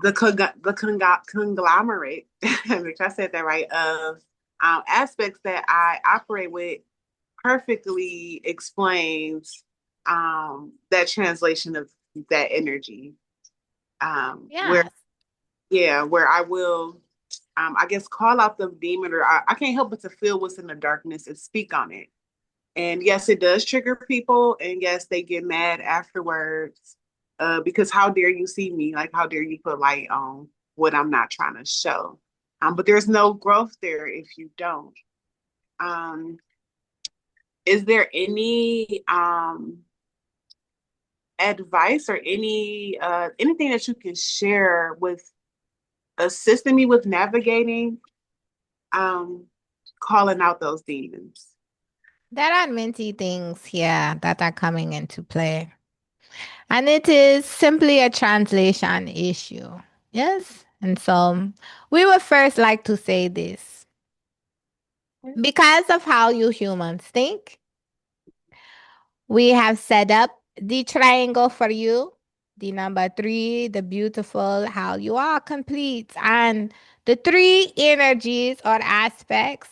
conglomerate, which I said that right, of aspects that I operate with perfectly explains that translation of that energy. Where Yes. yeah, where I will I guess call out the demon, or I can't help but to feel what's in the darkness and speak on it. And yes, it does trigger people, and yes, they get mad afterwards. Because how dare you see me? Like, how dare you put light on what I'm not trying to show? But there's no growth there if you don't. Um, is there any advice or anything that you can share with assisting me with navigating um calling out those demons? There are many things here that are coming into play. And it is simply a translation issue. Yes? And so we would first like to say this. Because of how you humans think, we have set up the triangle for you, the number three, the beautiful, how you are complete, and the three energies or aspects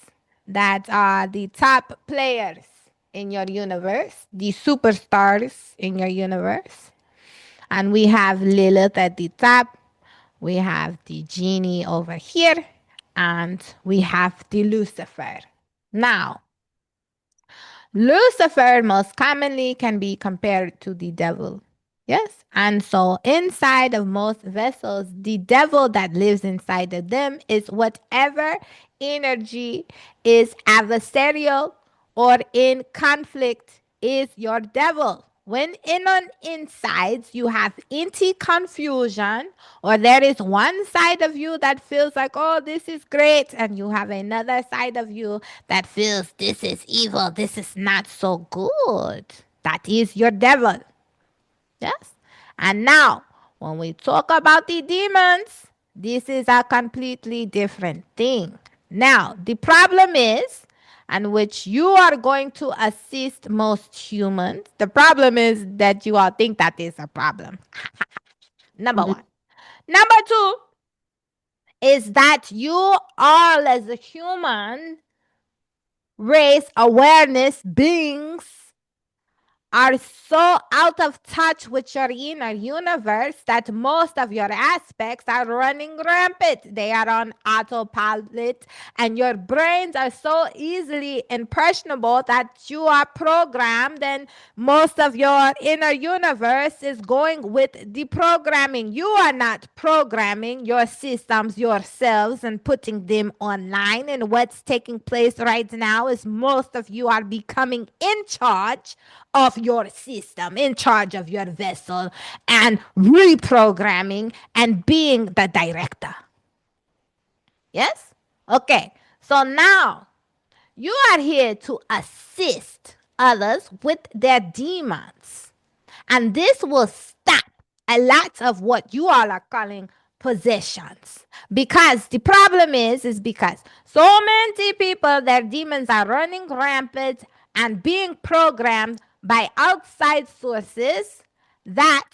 that are the top players in your universe, the superstars in your universe. And we have Lilith at the top, we have the genie over here, and we have the Lucifer. Now, Lucifer most commonly can be compared to the devil. Yes. And so inside of most vessels, the devil that lives inside of them is whatever energy is adversarial or in conflict is your devil. When in on insides you have inti confusion, or there is one side of you that feels like, oh, this is great, and you have another side of you that feels this is evil, this is not so good. That is your devil. Yes? And now, when we talk about the demons, this is a completely different thing. Now, the problem is, and which you are going to assist most humans, the problem is that you all think that is a problem. Number Mhm. one. Number two is that you all, as a human race awareness beings, are so out of touch with your inner universe that most of your aspects are running rampant. They are on autopilot, and your brains are so easily impressionable that you are programmed, and most of your inner universe is going with deprogramming. You are not programming your systems yourselves and putting them online. And what's taking place right now is most of you are becoming in charge of your system, in charge of your vessel, and reprogramming and being the director. Yes? Okay. So now you are here to assist others with their demons. And this will stop a lot of what you all are calling possessions. Because the problem is because so many people, their demons are running rampant and being programmed by outside sources that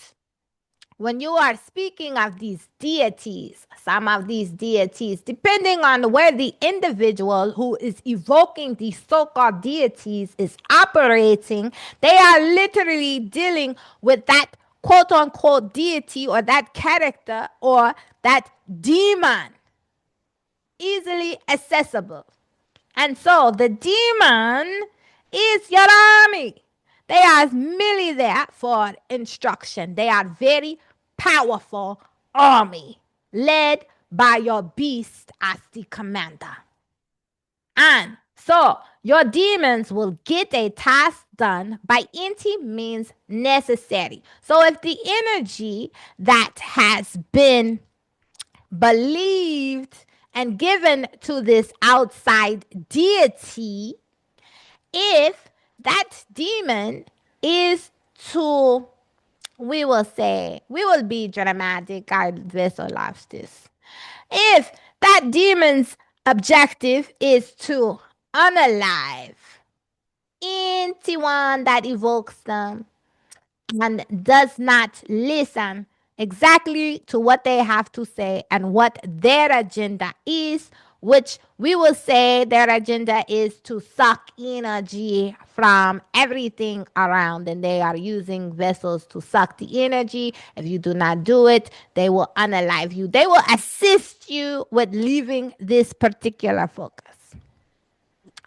when you are speaking of these deities, some of these deities, depending on where the individual who is evoking these so called deities is operating, they are literally dealing with that quote unquote deity or that character or that demon easily accessible. And so the demon is your army. They are merely there for instruction. They are very powerful army led by your beast as the commander. And so your demons will get a task done by any means necessary. So if the energy that has been believed and given to this outside deity, if that demon is to, we will say, we will be dramatic, our vessel loves this. If that demon's objective is to unalive anyone that evokes them, and does not listen exactly to what they have to say and what their agenda is, which we will say their agenda is to suck energy from everything around, and they are using vessels to suck the energy. If you do not do it, they will unalive you. They will assist you with leaving this particular focus.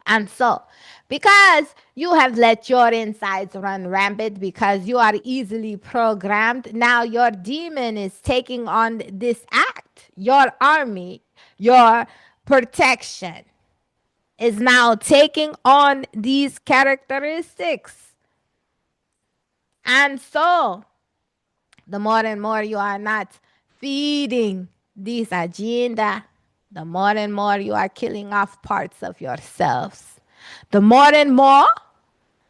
And so, because you have let your insides run rampant, because you are easily programmed, now your demon is taking on this act. Your army, your protection is now taking on these characteristics. And so, the more and more you are not feeding this agenda, the more and more you are killing off parts of yourselves. The more and more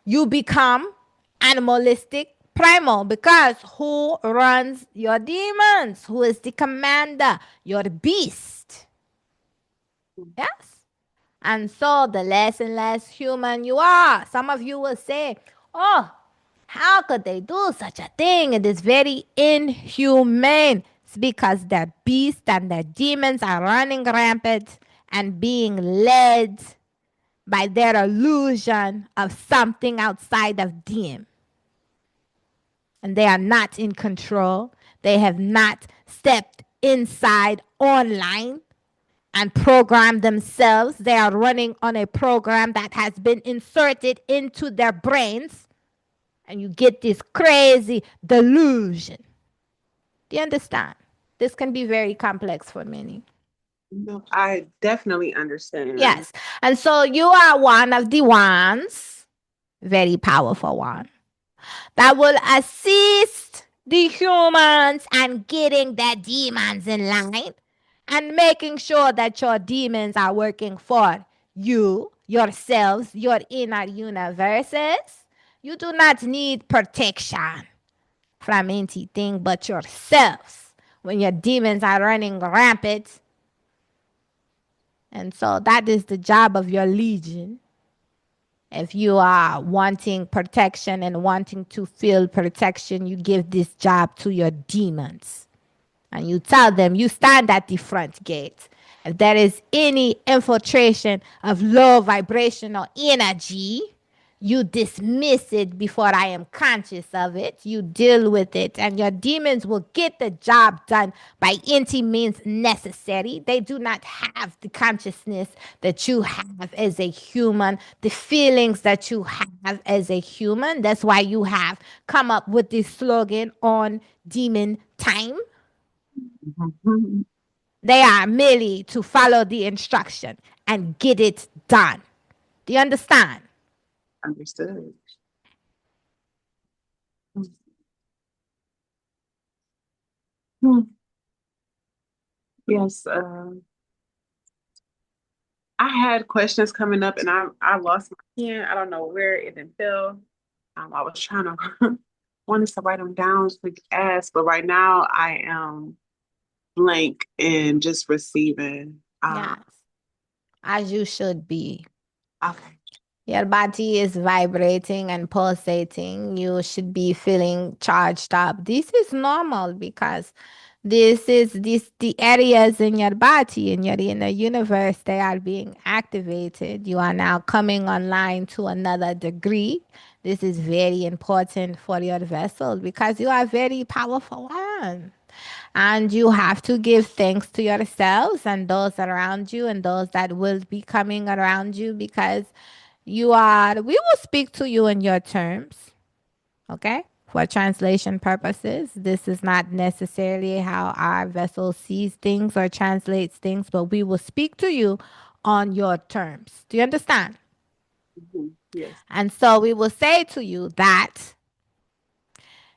you become animalistic primal, because who runs your demons? Who is the commander? Your beast. Yes? And so the less and less human you are. Some of you will say, oh, how could they do such a thing? It is very inhumane. It's because their beasts and their demons are running rampant and being led by their illusion of something outside of them. And they are not in control. They have not stepped inside online and programmed themselves. They are running on a program that has been inserted into their brains. And you get this crazy delusion. Do you understand? This can be very complex for many. No, I definitely understand. Yes. And so you are one of the ones, very powerful one, that will assist the humans and getting their demons in line and making sure that your demons are working for you, yourselves, your inner universes. You do not need protection from anything but yourselves when your demons are running rampant. And so that is the job of your legion. If you are wanting protection and wanting to feel protection, you give this job to your demons. And you tell them you stand at the front gate. If there is any infiltration of low vibrational energy, you dismiss it before I am conscious of it. You deal with it, and your demons will get the job done by any means necessary. They do not have the consciousness that you have as a human, the feelings that you have as a human. That's why you have come up with this slogan on demon time. They are merely to follow the instruction and get it done. Do you understand? Understood. Yes, I had questions coming up and I lost my pen. I don't know where it then fell. I was trying to wanted to write them down so we could ask, but right now I am blank and just receiving. Yes, as you should be. Okay. Your body is vibrating and pulsating. You should be feeling charged up. This is normal because this the areas in your body in your inner universe, they are being activated. You are now coming online to another degree. This is very important for your vessel because you are very powerful one. And you have to give thanks to yourselves and those around you and those that will be coming around you because we will speak to you in your terms, okay? For translation purposes, this is not necessarily how our vessel sees things or translates things, but we will speak to you on your terms. Do you understand? Yes. And so we will say to you that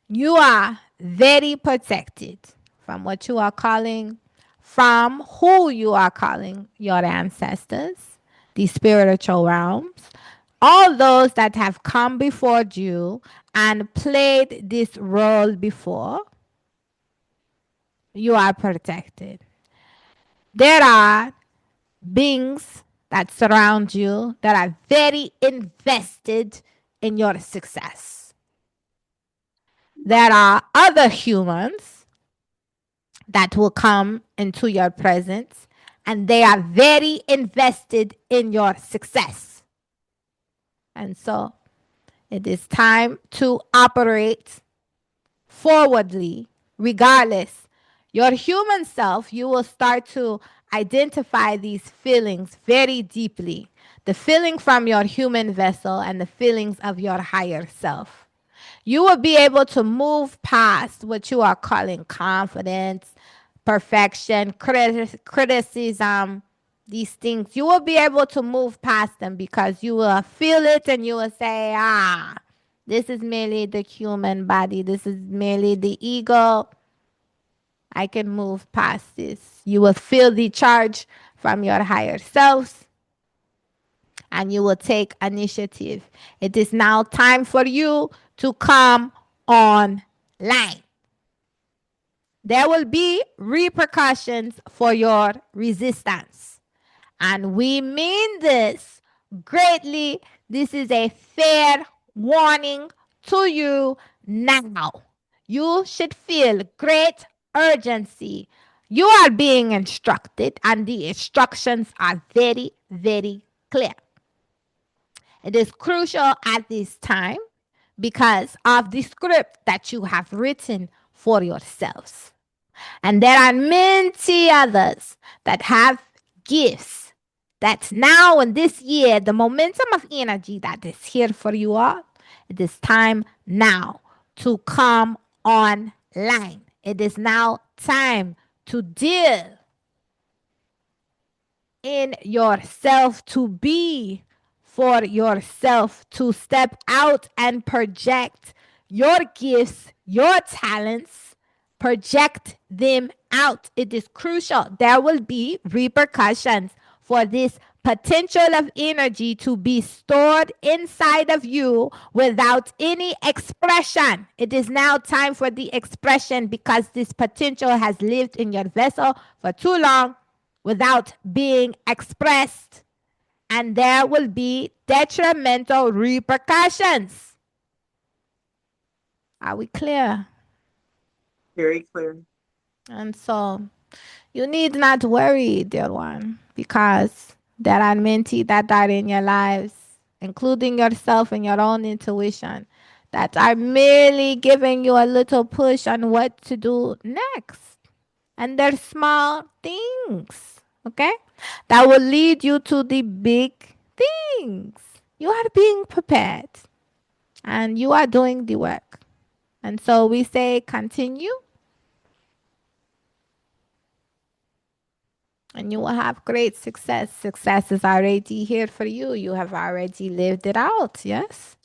you are very protected from what you are calling, from who you are calling your ancestors, the spiritual realms, all those that have come before you and played this role before, you are protected. There are beings that surround you that are very invested in your success. There are other humans that will come into your presence and they are very invested in your success. And so it is time to operate forwardly, regardless. Your human self, you will start to identify these feelings very deeply. The feeling from your human vessel and the feelings of your higher self. You will be able to move past what you are calling confidence, perfection, criticism, these things. You will be able to move past them because you will feel it and you will say, this is merely the human body. This is merely the ego. I can move past this. You will feel the charge from your higher selves and you will take initiative. It is now time for you to come online. There will be repercussions for your resistance. And we mean this greatly. This is a fair warning to you now. You should feel great urgency. You are being instructed, and the instructions are very, very clear. It is crucial at this time because of the script that you have written for yourselves. And there are many others that have gifts that now in this year, the momentum of energy that is here for you all, it is time now to come online. It is now time to deal in yourself, to be for yourself, to step out and project your gifts, your talents, project them out. It is crucial. There will be repercussions for this potential of energy to be stored inside of you without any expression. It is now time for the expression because this potential has lived in your vessel for too long without being expressed, and there will be detrimental repercussions. Are we clear? Very clear. And so you need not worry, dear one, because there are many that are in your lives, including yourself and your own intuition, that are merely giving you a little push on what to do next. And they're small things, okay? That will lead you to the big things. You are being prepared and you are doing the work. And so we say continue and you will have great success. Success is already here for you. You have already lived it out, yes?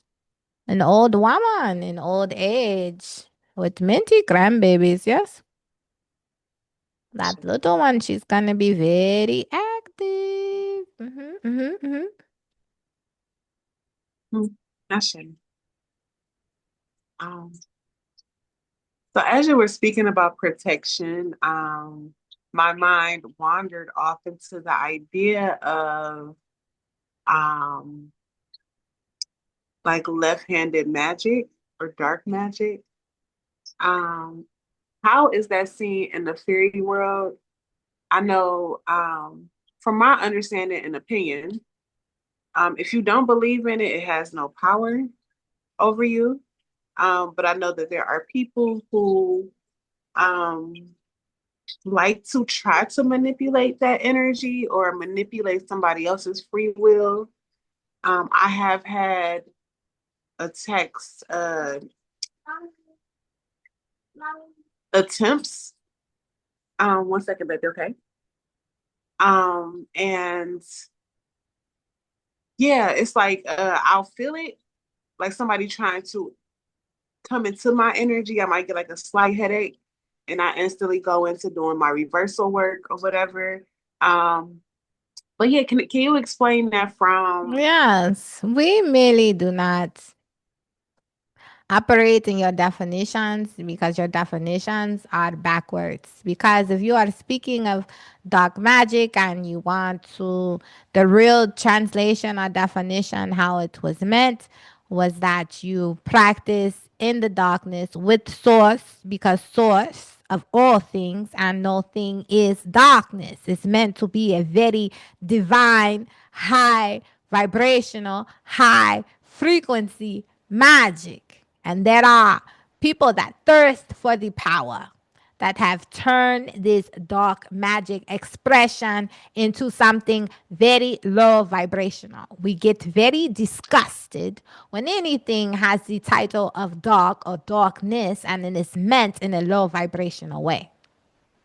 An old woman in old age with minty grandbabies, yes? That little one, she's gonna be very active. Mm, I should. Um, so as you were speaking about protection, my mind wandered off into the idea of um like left-handed magic or dark magic. Um, how is that seen in the fairy world? I know from my understanding and opinion, if you don't believe in it, it has no power over you. But I know that there are people who um, like to try to manipulate that energy or manipulate somebody else's free will. I have had attempts. 1 second, baby. Okay. And yeah, it's like I'll feel it, like somebody trying to come into my energy. I might get like a slight headache, and I instantly go into doing my reversal work or whatever. Um, but yeah, can you explain that from? Yes, we merely do not operate in your definitions because your definitions are backwards. Because if you are speaking of dark magic and you want to, the real translation or definition, how it was meant, was that you practice in the darkness with source, because source of all things and no thing is darkness. It's meant to be a very divine, high vibrational, high frequency magic. And there are people that thirst for the power, that have turned this dark magic expression into something very low vibrational. We get very disgusted when anything has the title of dark or darkness and it is meant in a low vibrational way.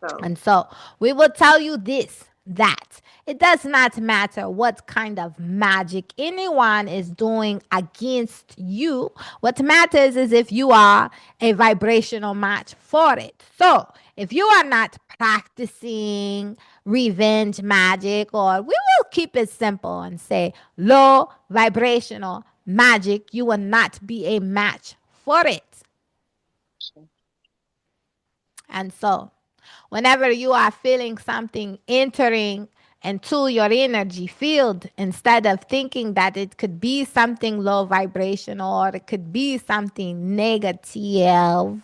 So And so we will tell you this, that it does not matter what kind of magic anyone is doing against you. What matters is if you are a vibrational match for it. So if you are not practicing revenge magic, or we will keep it simple and say low vibrational magic, you will not be a match for it. And so whenever you are feeling something entering into your energy field, instead of thinking that it could be something low vibrational or it could be something negative,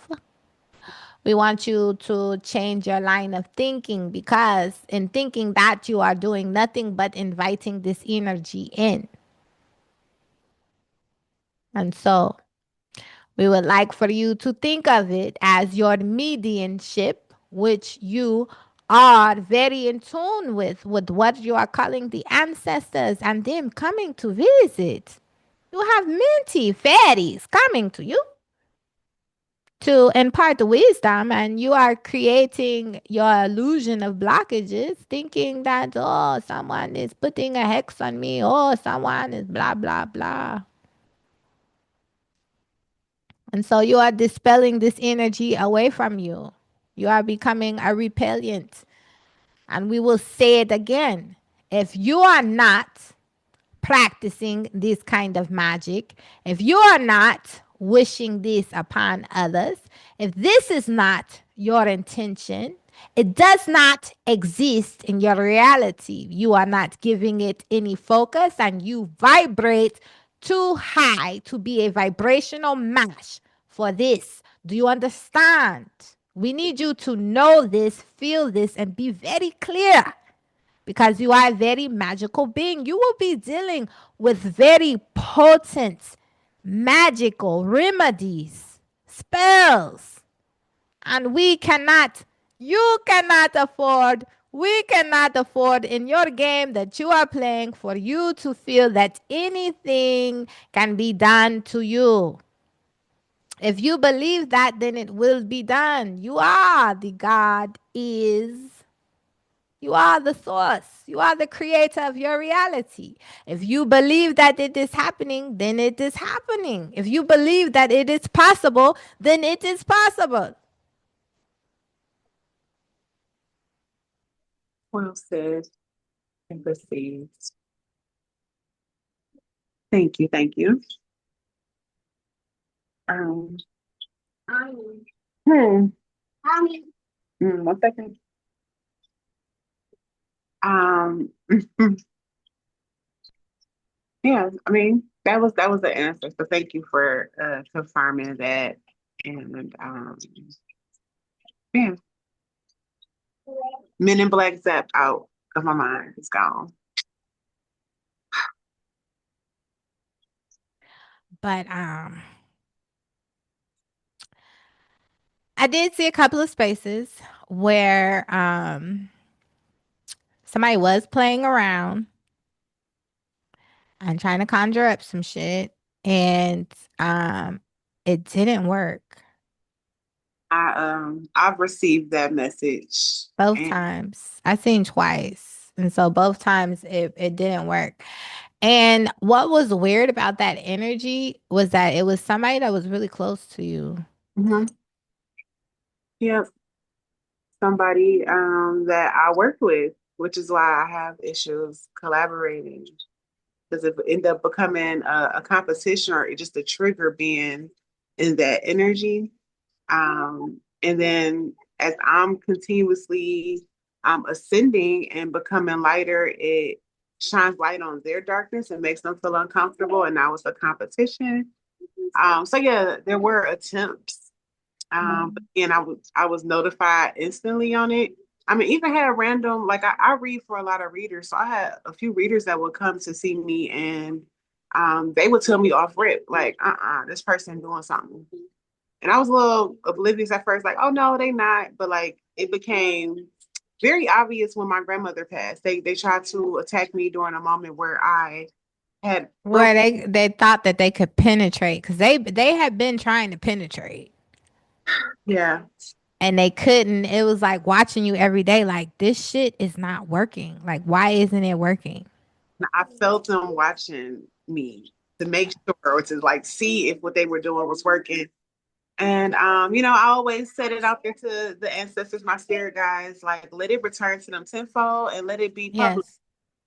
we want you to change your line of thinking, because in thinking that, you are doing nothing but inviting this energy in. And so we would like for you to think of it as your mediumship, which you are very in tune with what you are calling the ancestors and them coming to visit. You have minty fairies coming to you. to impart the wisdom, and you are creating your illusion of blockages, thinking that, oh, someone is putting a hex on me, oh, someone is blah blah blah. And so you are dispelling this energy away from you. You are becoming a repellent. And we will say it again. If you are not practicing this kind of magic, if you are not wishing this upon others, if this is not your intention, it does not exist in your reality. You are not giving it any focus, and you vibrate too high to be a vibrational match for this. Do you understand? We need you to know this, feel this, and be very clear, because you are a very magical being. You will be dealing with very potent magical remedies, spells, and you cannot afford, we cannot afford in your game that you are playing for you to feel that anything can be done to you. If you believe that, then it will be done. You are the God is. You are the source. You are the creator of your reality. If you believe that it is happening, then it is happening. If you believe that it is possible, then it is possible. Well said and perceived. Thank you, thank you. Um, hmm. 1 second. Um, yeah, I mean that was the answer. So thank you for confirming that. And yeah, Men in Black zapped out of my mind. It's gone. But I did see a couple of spaces where somebody was playing around and trying to conjure up some shit, and it didn't work I've received that message both and times. I seen twice. And so both times it didn't work. And what was weird about that energy was that it was somebody that was really close to you. mhm, yeah, somebody that I work with, which is why I have issues collaborating. Because if it end up becoming a competition or just a trigger being in that energy, and then as I'm continuously ascending and becoming lighter, it shines light on their darkness and makes them feel uncomfortable. And now it's a competition. So yeah, there were attempts, but again, I was notified instantly on it. I mean, even had a random like I read for a lot of readers, so I had a few readers that would come to see me, and they would tell me off rip like, this person doing something, and I was a little oblivious at first, like, oh no, they not. But like it became very obvious when my grandmother passed. They tried to attack me during a moment where I had Where broken. they thought that they could penetrate, because they had been trying to penetrate Yeah, and they couldn't. It was like watching you every day, like this shit is not working. Like, why isn't it working? I felt them watching me to make sure or to like see if what they were doing was working. And I always set it out there to the ancestors, my spirit guides, like let it return to them tenfold and let it be public.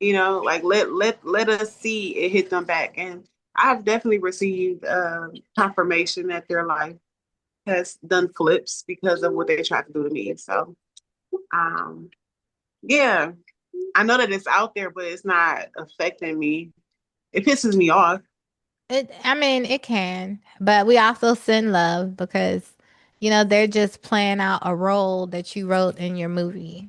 Yes. Like let us see it hit them back. And I've definitely received confirmation that their life has done flips because of what they tried to do to me. So um, yeah, I know that it's out there, but it's not affecting me. It pisses me off. I mean, it can, but we also send love because, they're just playing out a role that you wrote in your movie.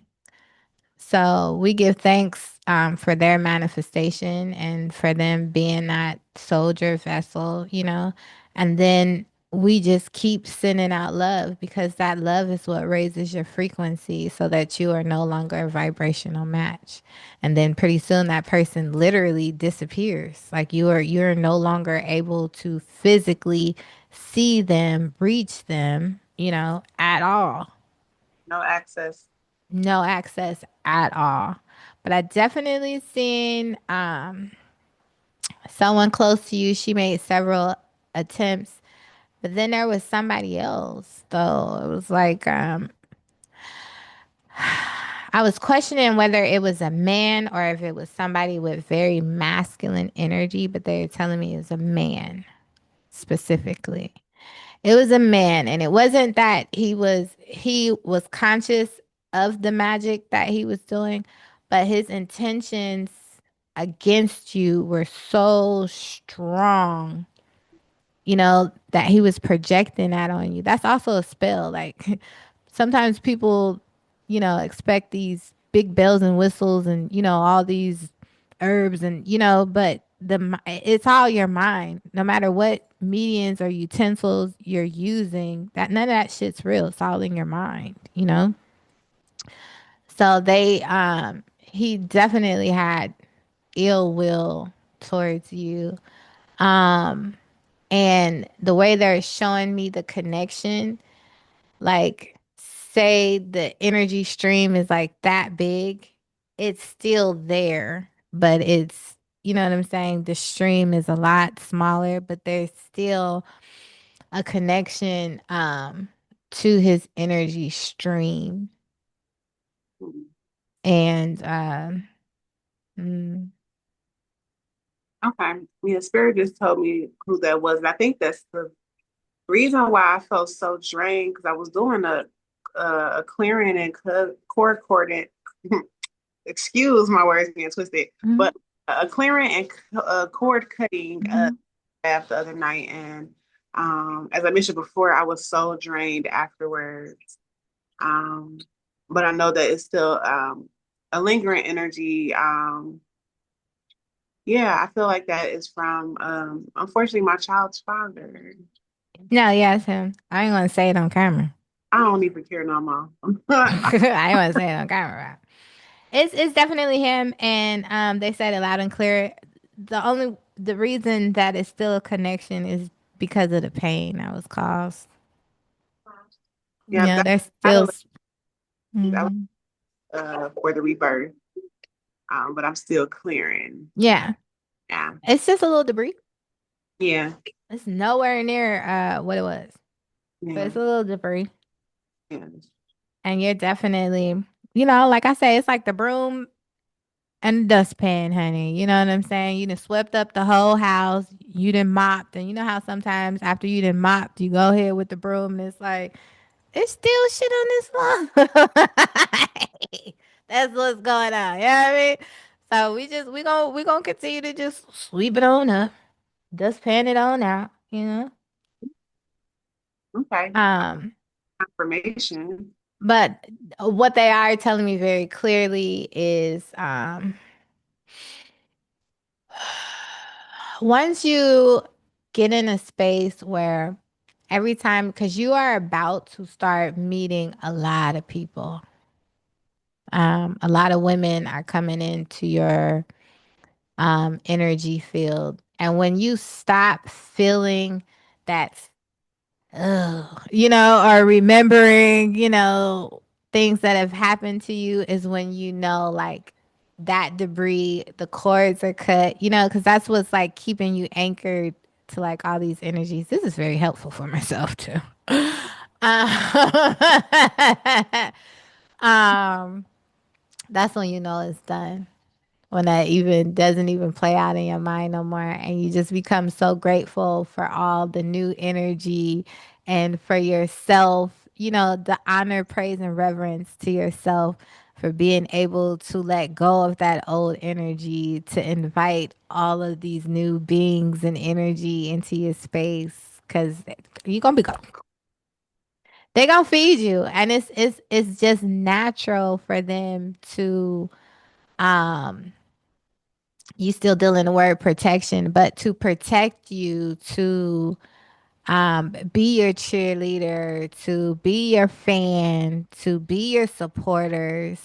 So we give thanks for their manifestation and for them being that soldier vessel, and then we just keep sending out love, because that love is what raises your frequency so that you are no longer a vibrational match. And then pretty soon that person literally disappears. Like you're no longer able to physically see them, reach them, at all. No access. No access at all. But I definitely seen someone close to you. She made several attempts, but then there was somebody else. Though it was like I was questioning whether it was a man or if it was somebody with very masculine energy, but they were telling me it was a man specifically. It was a man, and it wasn't that he was conscious of the magic that he was doing, but his intentions against you were so strong, that he was projecting that on you. That's also a spell. Like sometimes people, expect these big bells and whistles and, all these herbs and, but it's all your mind. No matter what mediums or utensils you're using, that none of that shit's real. It's all in your mind. So he definitely had ill will towards you. Um, and the way they're showing me the connection, like, say the energy stream is like that big, it's still there, but you know what I'm saying? The stream is a lot smaller, but there's still a connection to his energy stream. And mm, Okay. Yeah, Spirit just told me who that was. And I think that's the reason why I felt so drained because I was doing a clearing and cord cording. Excuse my words being twisted, mhm, but a clearing and cord cutting mhm. bath the other night, and as I mentioned before, I was so drained afterwards. Um, but I know that it's still a lingering energy. Yeah, I feel like that is from unfortunately my child's father. No, yeah, it's him. I ain't gonna say it on camera. I don't even care no more. I ain't gonna say it on camera. It's definitely him, and they said it loud and clear. The reason that it's still a connection is because of the pain that was caused. Yeah, Yeah, that there's I still. don't I was, for the rebirth, but I'm still clearing. Yeah, Yeah, it's just a little debris. yeah, It's nowhere near what it was, but yeah, it's a little debris, yeah. and you're definitely, like I say, it's like the broom and dustpan, honey. You know what I'm saying? You done swept up the whole house. You done mopped, and you know how sometimes after you done mopped, you go ahead with the broom, and it's like it's still shit on this floor. That's what's going on. You know what I mean? So we gonna continue to just sweep it on up, dustpan it on out. Okay, Um, confirmation. but what they are telling me very clearly is once you get in a space where every time, because you are about to start meeting a lot of people, a lot of women are coming into your energy field. And when you stop feeling that, or remembering, things that have happened to you, is when like that debris, the cords are cut, because that's what's like keeping you anchored to like all these energies. This is very helpful for myself too. um, that's when it's done, when that even doesn't even play out in your mind no more, and you just become so grateful for all the new energy and for yourself, the honor, praise, and reverence to yourself for being able to let go of that old energy to invite all of these new beings and energy into your space, because you're gonna be they're gonna feed you, and it's just natural for them to um you still dealing the word protection, but to protect you, to be your cheerleader, to be your fan, to be your supporters,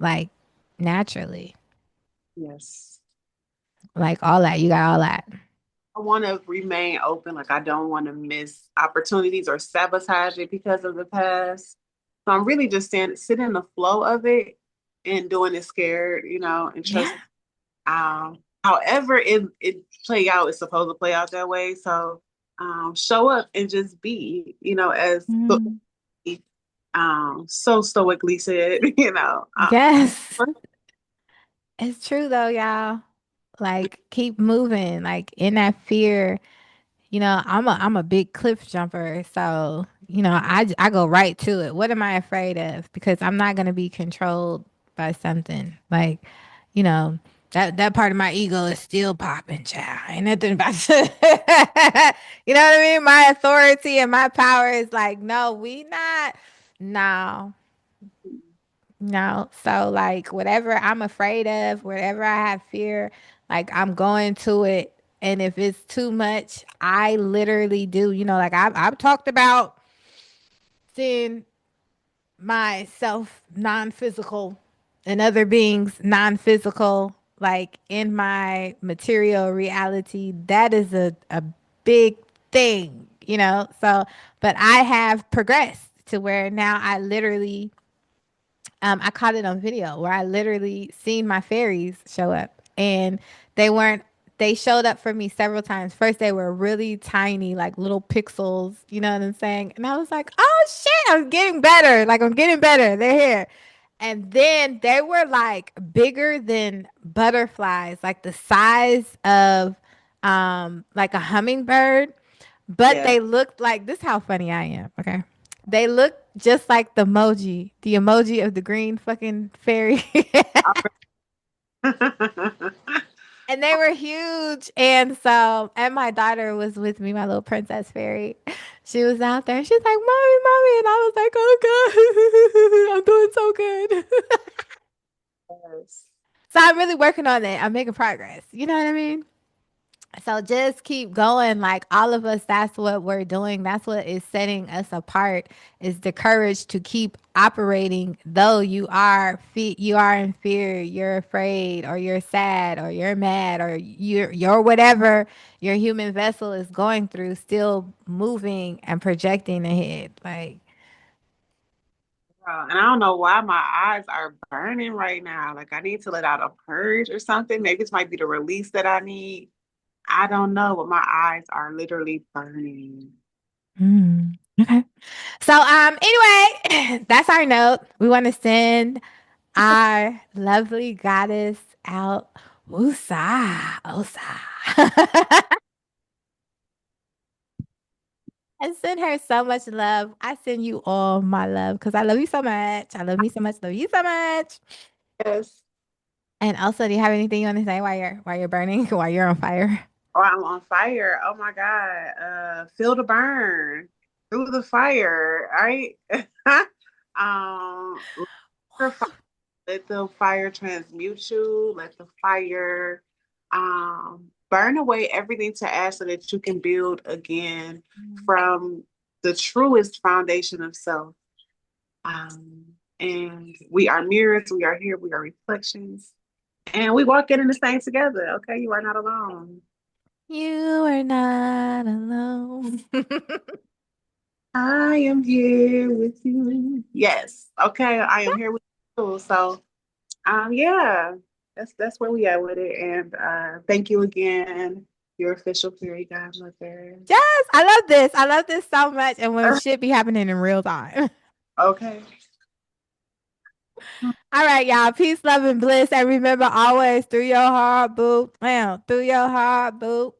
like naturally, Yes. like all that. You got all that. want to remain open. Like I don't want to miss opportunities or sabotage it because of the past. So I'm really just sitting in the flow of it and doing it scared, and Yeah. trust. However it play out, it's supposed to play out that way. So show up and just be, as Mm. so stoically said, Yes. It's true though, y'all. Like keep moving, like in that fear. I'm a big cliff jumper, so I go right to it. What am I afraid of? Because I'm not gonna be controlled by something like, you know, that part of my ego is still popping, child. Ain't nothing about to, you know what I mean? My authority and my power is like, no, we not, no, no. So like whatever I'm afraid of, whatever I have fear, like I'm going to it. And if it's too much, I literally do. Like I've talked about seeing myself non-physical and other beings non-physical, like in my material reality. That is a big thing. So, but I have progressed to where now I literally I caught it on video where I literally seen my fairies show up and they weren't, they showed up for me several times. First, they were really tiny, like little pixels, you know what I'm saying? And I was like, oh shit, I'm getting better. Like, I'm getting better. They're here. And then they were like bigger than butterflies, like the size of like a hummingbird, but Yeah. they looked like this. How funny I am. Okay. They look just like the emoji of the green fucking fairy. And they were huge. And so, and my daughter was with me, my little princess fairy. She was out there. She's like, Mommy, Mommy. And I was like, oh, God, I'm doing so good. Yes. So, I'm really working on it. I'm making progress. You know what I mean? So just keep going. Like all of us, that's what we're doing. That's what is setting us apart is the courage to keep operating. Though you are in fear, you're afraid, or you're sad, or you're mad, or you're whatever your human vessel is going through, still moving and projecting ahead. Like, And I don't know why my eyes are burning right now. Like I need to let out a purge or something. Maybe this might be the release that I need. I don't know, but my eyes are literally burning. okay. So anyway, that's our note. We want to send our lovely goddess out. Woosah, Osa. I send her so much love. I send you all my love because I love you so much. I love me so much. Love you so much. Yes. And also, do you have anything you want to say while you're burning, while you're on fire? Oh, I'm on fire. Oh my God. Feel the burn through the fire. All right. um, let the fire transmute you. Let the fire burn away everything to ash so that you can build again from the truest foundation of self. Um, and we are mirrors, we are here, we are reflections, and we walk in the same together. Okay, you are not alone. You are not alone. I am here with you. Yes. Okay, I am here with you. So yeah, that's where we at with it. And thank you again, your official fairy godmother. Yes, I love this. I love this so much. And when shit be happening in real time. Okay. All right, y'all. Peace, love, and bliss. And remember always through your heart, boo. Through your heart, boo.